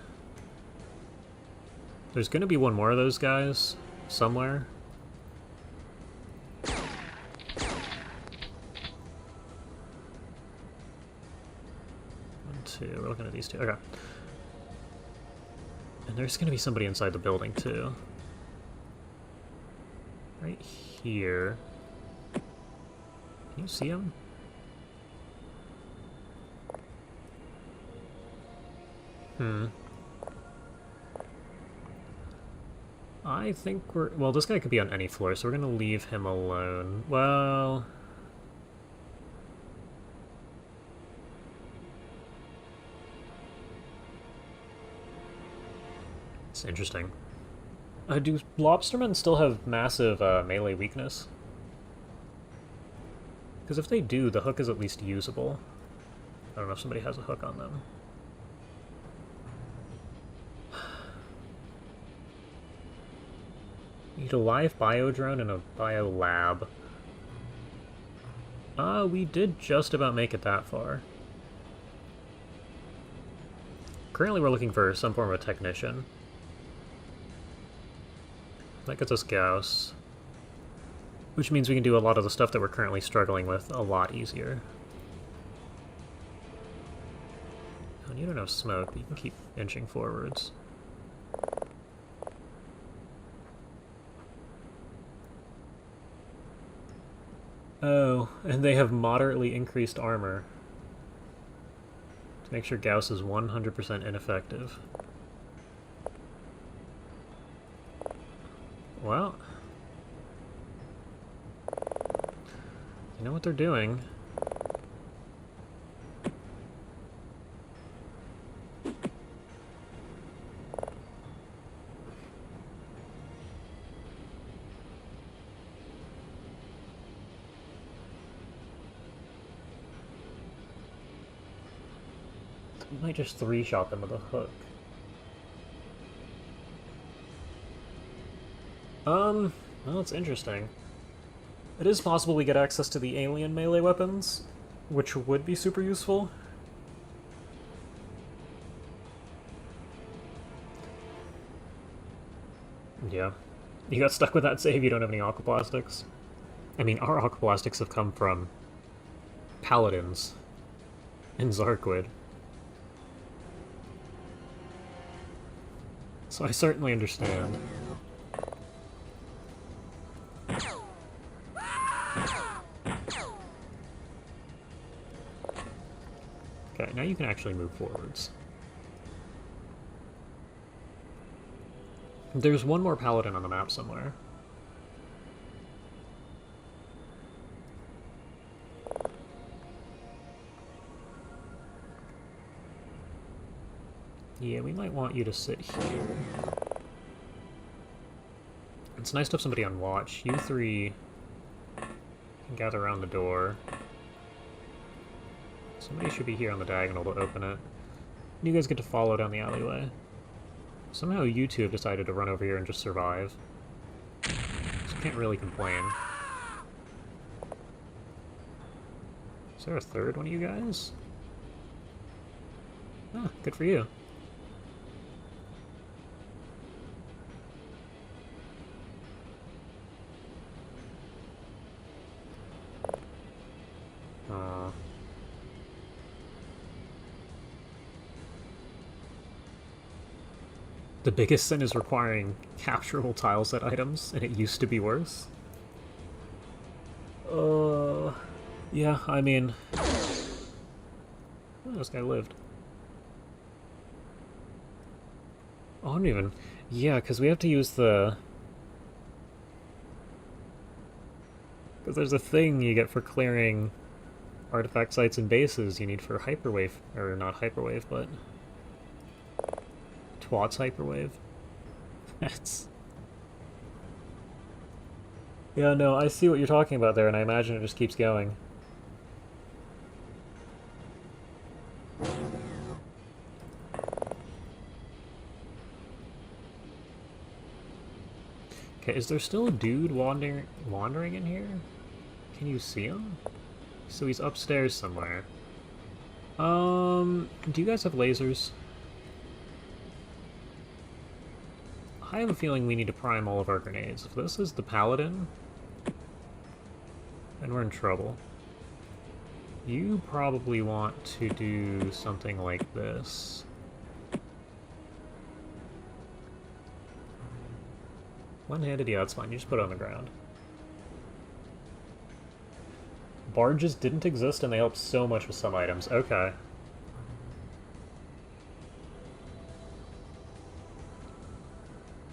There's gonna be one more of those guys somewhere. 1, 2, we're looking at these 2. Okay. And there's gonna be somebody inside the building too. Right here. Can you see him? I think we're... Well, this guy could be on any floor, so we're gonna leave him alone. Well... It's interesting. Do lobstermen still have massive melee weakness? Because if they do, the hook is at least usable. I don't know if somebody has a hook on them. Need a live biodrone and a biolab. We did just about make it that far. Currently we're looking for some form of technician. That gets us Gauss. Which means we can do a lot of the stuff that we're currently struggling with a lot easier. And you don't have smoke, but you can keep inching forwards. Oh, and they have moderately increased armor. To make sure Gauss is 100% ineffective. Well... You know what they're doing. We might just three-shot them with a hook. Well, it's interesting. It is possible we get access to the alien melee weapons, which would be super useful. Yeah. You got stuck with that save, you don't have any aquaplastics. I mean, our aquaplastics have come from paladins in Zarquid. So I certainly understand. Okay, now you can actually move forwards. There's one more paladin on the map somewhere. Yeah, we might want you to sit here. It's nice to have somebody on watch. You three can gather around the door. Somebody should be here on the diagonal to open it. You guys get to follow down the alleyway. Somehow you two have decided to run over here and just survive. So you can't really complain. Is there a third one of you guys? Ah, good for you. The biggest sin is requiring capturable tileset items, and it used to be worse. Yeah, I mean... Oh, this guy lived. Oh, I don't even... Yeah, because we have to use the... Because there's a thing you get for clearing artifact sites and bases you need for hyperwave, or not hyperwave, but... TWoTS hyperwave. That's... Yeah, no, I see what you're talking about there, and I imagine it just keeps going. Okay, is there still a dude wandering in here? Can you see him? So he's upstairs somewhere. Do you guys have lasers? I have a feeling we need to prime all of our grenades. If this is the paladin, then we're in trouble. You probably want to do something like this. One-handed, yeah, that's fine. You just put it on the ground. Barges didn't exist and they helped so much with some items. Okay.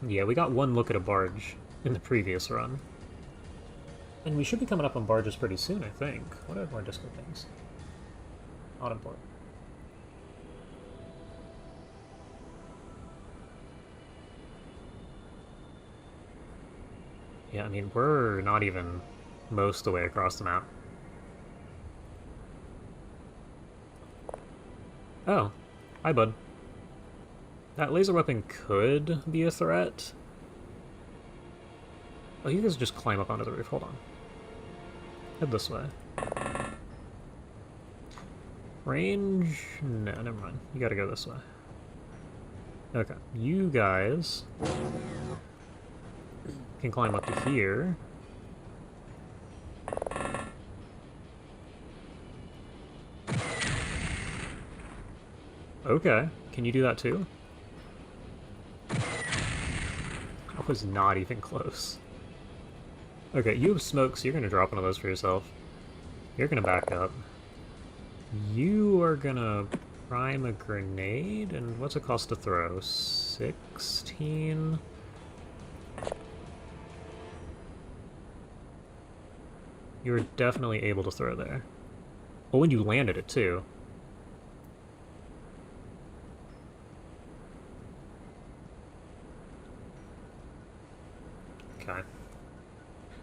Yeah, we got one look at a barge in the previous run. And we should be coming up on barges pretty soon, I think. What are more disco things? Autumn port. Yeah, I mean, we're not even most of the way across the map. Oh. Hi, bud. That laser weapon could be a threat. Oh, you guys just climb up onto the roof. Hold on. Head this way. Range? No, never mind. You gotta go this way. Okay. You guys can climb up to here. Okay. Can you do that too? That was not even close. Okay, you have smoke, so you're gonna drop one of those for yourself. You're gonna back up. You are gonna prime a grenade, and what's it cost to throw? 16? You were definitely able to throw there. Oh, and you landed it too. Okay.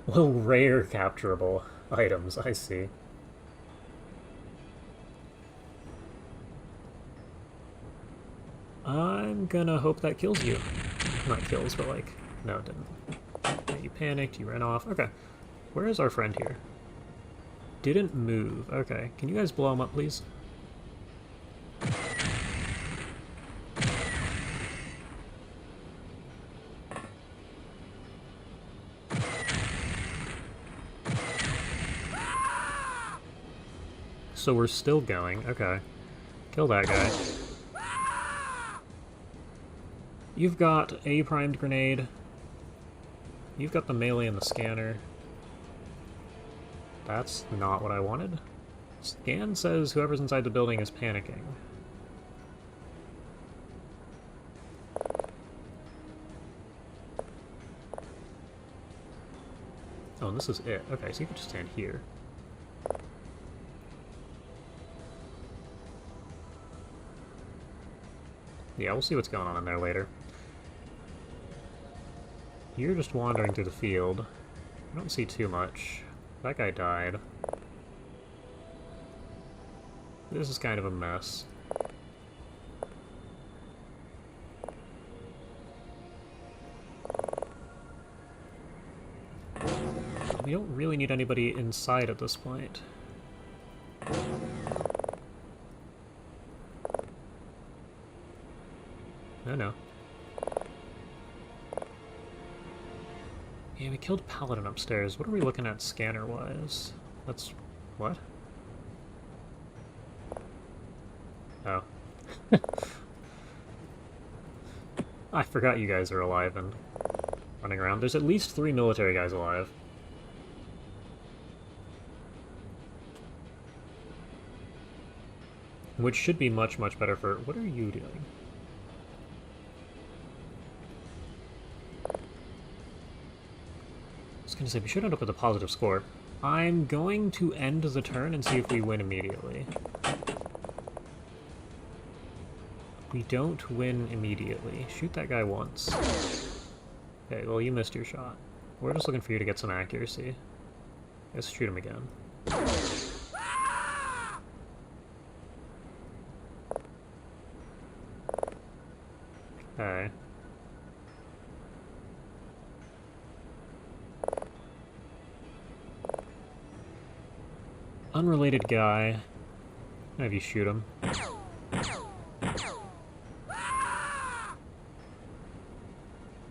Well, rare capturable items, I see. I'm gonna hope that kills you. Not kills, but like, no, it didn't. Okay, you panicked, you ran off. Okay, where is our friend here? Didn't move. Okay, can you guys blow him up, please? So we're still going. Okay. Kill that guy. You've got a primed grenade. You've got the melee and the scanner. That's not what I wanted. Scan says whoever's inside the building is panicking. Oh, and this is it. Okay, so you can just stand here. Yeah, we'll see what's going on in there later. You're just wandering through the field. I don't see too much. That guy died. This is kind of a mess. We don't really need anybody inside at this point. No. Yeah, we killed Paladin upstairs. What are we looking at scanner-wise? That's... what? Oh. I forgot you guys are alive and running around. There's at least 3 military guys alive. Which should be much, much better for... What are you doing? I was going to say, we should end up with a positive score. I'm going to end the turn and see if we win immediately. We don't win immediately. Shoot that guy once. Okay, well, you missed your shot. We're just looking for you to get some accuracy. Let's shoot him again. Okay. Unrelated guy. Have you shoot him.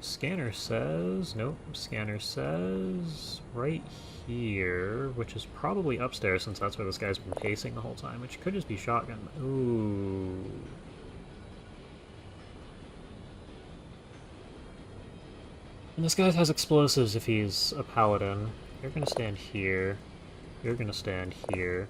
Scanner says... Nope. Scanner says... right here, which is probably upstairs since that's where this guy's been pacing the whole time, which could just be shotgun. Ooh. And this guy has explosives if he's a paladin. You're gonna stand here. You're gonna stand here.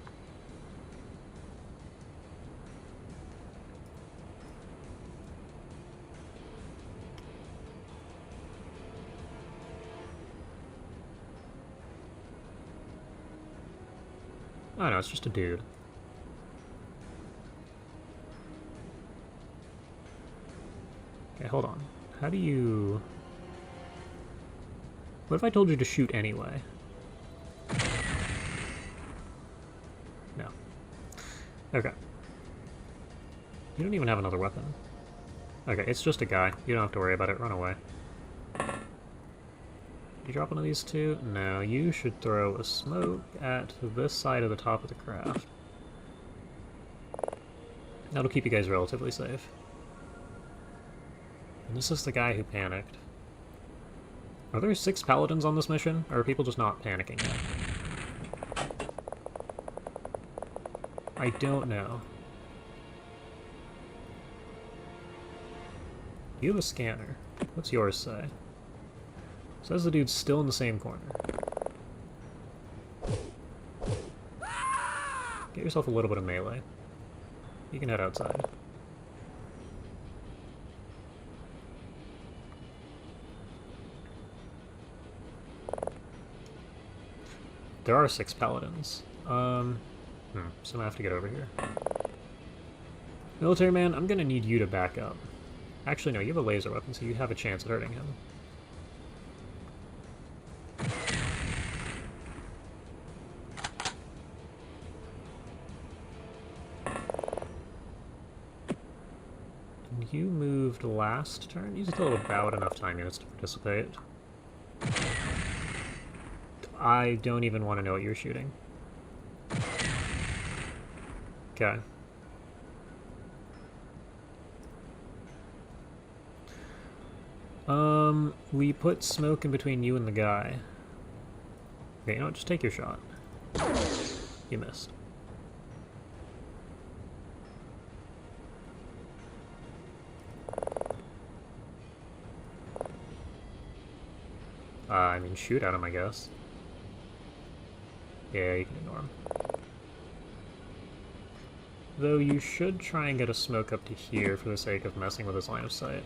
Oh no, it's just a dude. Okay, hold on. How do you... What if I told you to shoot anyway? No. Okay. You don't even have another weapon. Okay, it's just a guy. You don't have to worry about it. Run away. Did you drop one of these two? No, you should throw a smoke at this side of the top of the craft. That'll keep you guys relatively safe. And this is the guy who panicked. Are there 6 paladins on this mission, or are people just not panicking yet? I don't know. You have a scanner. What's yours say? Says the dude's still in the same corner. Get yourself a little bit of melee. You can head outside. There are 6 paladins. So I'm gonna have to get over here. Military man, I'm gonna need you to back up. Actually, no, you have a laser weapon, so you have a chance at hurting him. You moved last turn? You still have about enough time units to participate. I don't even want to know what you're shooting. Okay. We put smoke in between you and the guy. Okay, you know what? Just take your shot. You missed. I mean, shoot at him, I guess. Yeah, you can ignore him. Though you should try and get a smoke up to here for the sake of messing with his line of sight.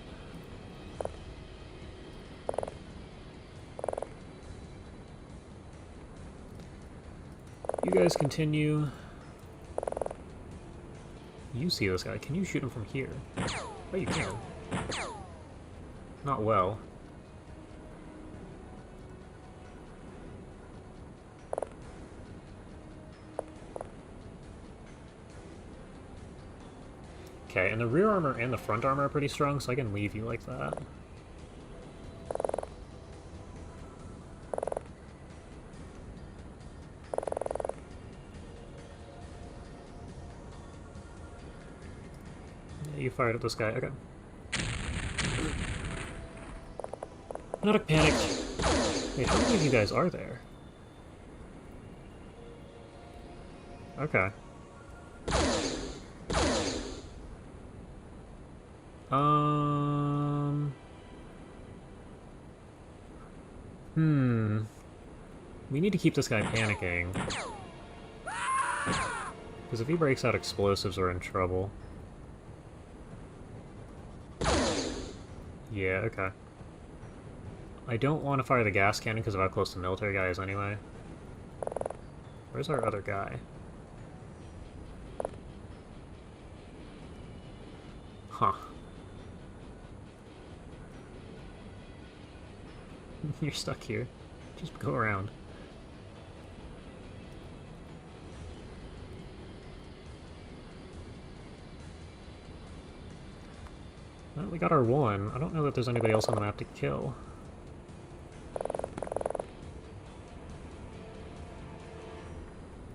You guys continue. You see this guy. Can you shoot him from here? Oh, you can. Not well. Okay, and the rear armor and the front armor are pretty strong, so I can leave you like that. Yeah, you fired at this guy, okay. Not a panic. Wait, how many of you guys are there? Okay. We need to keep this guy panicking. Because if he breaks out explosives, we're in trouble. Yeah, okay. I don't want to fire the gas cannon because of how close the military guy is anyway. Where's our other guy? Huh. You're stuck here. Just go around. Well, we got our one. I don't know that there's anybody else on the map to kill.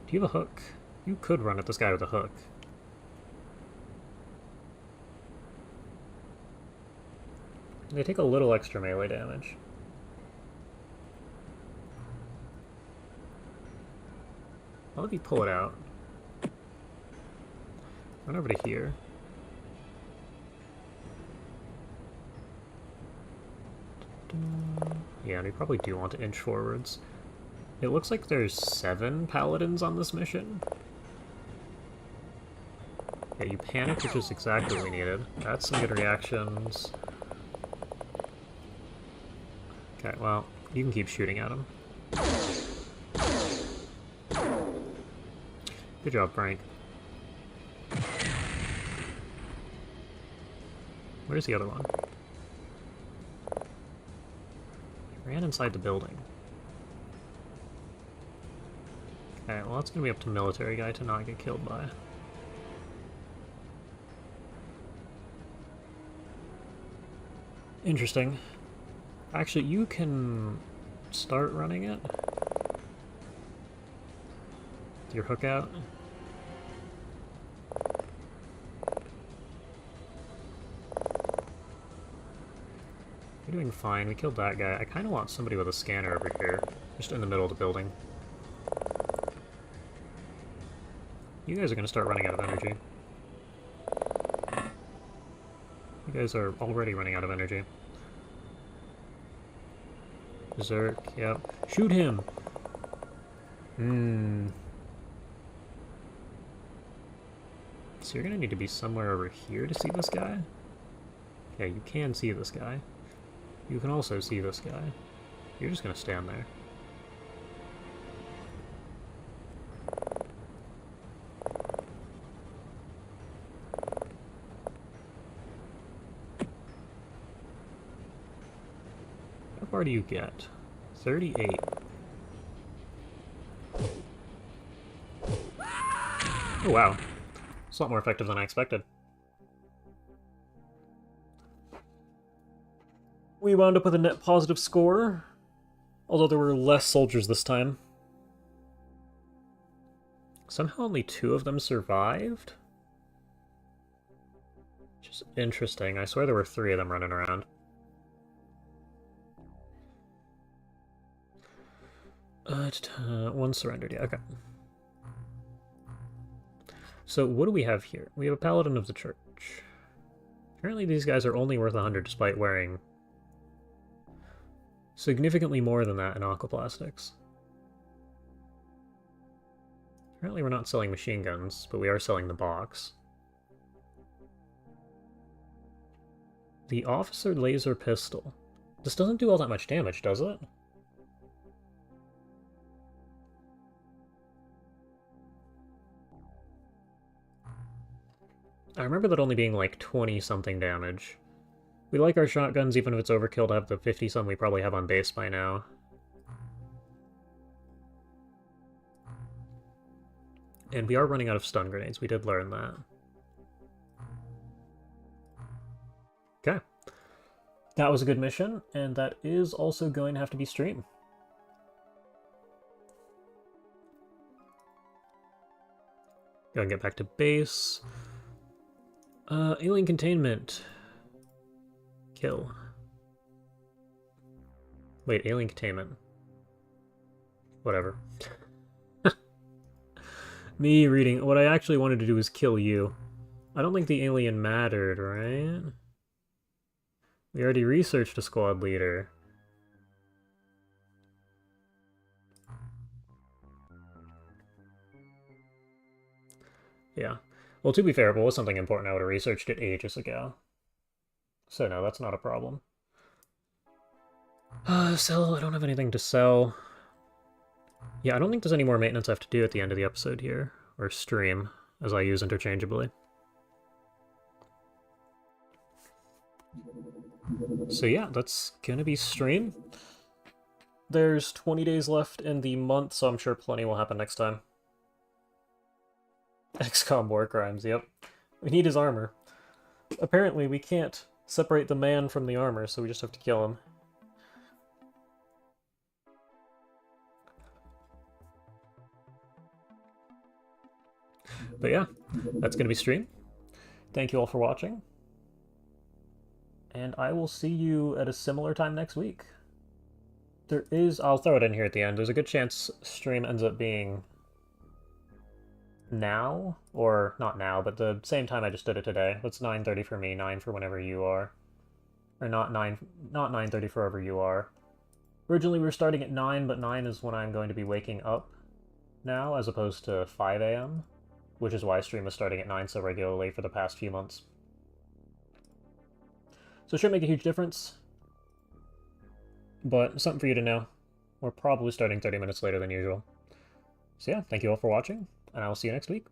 Do you have a hook? You could run at this guy with a hook. They take a little extra melee damage. I'll let you pull it out. Run over to here. Yeah, and we probably do want to inch forwards. It looks like there's 7 paladins on this mission. Yeah, you panicked, which is exactly what we needed. That's some good reactions. Okay, well, you can keep shooting at him. Good job, Frank. Where's the other one? He ran inside the building. Okay, well that's gonna be up to military guy to not get killed by. Interesting. Actually, you can start running it. Your hook out. You're doing fine. We killed that guy. I kind of want somebody with a scanner over here, just in the middle of the building. You guys are going to start running out of energy. You guys are already running out of energy. Berserk, yep. Shoot him! So you're going to need to be somewhere over here to see this guy? Yeah, you can see this guy. You can also see this guy. You're just going to stand there. How far do you get? 38. Oh wow. It's a lot more effective than I expected. We wound up with a net positive score, although there were less soldiers this time. Somehow only 2 of them survived? Which is interesting. I swear there were 3 of them running around. One surrendered, yeah, okay. So what do we have here? We have a Paladin of the Church. Apparently these guys are only worth 100 despite wearing significantly more than that in aquaplastics. Apparently we're not selling machine guns, but we are selling the box. The Officer Laser Pistol. This doesn't do all that much damage, does it? I remember that only being like 20-something damage. We like our shotguns even if it's overkill to have the 50-some we probably have on base by now. And we are running out of stun grenades, we did learn that. Okay. That was a good mission, and that is also going to have to be streamed. Go and get back to base. Alien containment. Kill. Wait, alien containment. Whatever. Me reading. What I actually wanted to do was kill you. I don't think the alien mattered, right? We already researched a squad leader. Yeah. Well, to be fair, if it was something important, I would have researched it ages ago. So no, that's not a problem. Sell, I don't have anything to sell. Yeah, I don't think there's any more maintenance I have to do at the end of the episode here. Or stream, as I use interchangeably. So yeah, that's gonna be stream. There's 20 days left in the month, so I'm sure plenty will happen next time. XCOM war crimes, yep. We need his armor. Apparently we can't separate the man from the armor, so we just have to kill him. But yeah, that's going to be stream. Thank you all for watching. And I will see you at a similar time next week. There is, I'll throw it in here at the end, there's a good chance stream ends up being now, or not now, but the same time I just did it today. It's 9:30 for me, 9 for whenever you are. Or not 9:30 for wherever you are. Originally we were starting at 9, but 9 is when I'm going to be waking up now, as opposed to 5 a.m., which is why stream is starting at 9 so regularly for the past few months. So it shouldn't make a huge difference, but something for you to know. We're probably starting 30 minutes later than usual. So yeah, thank you all for watching. and I will see you next week.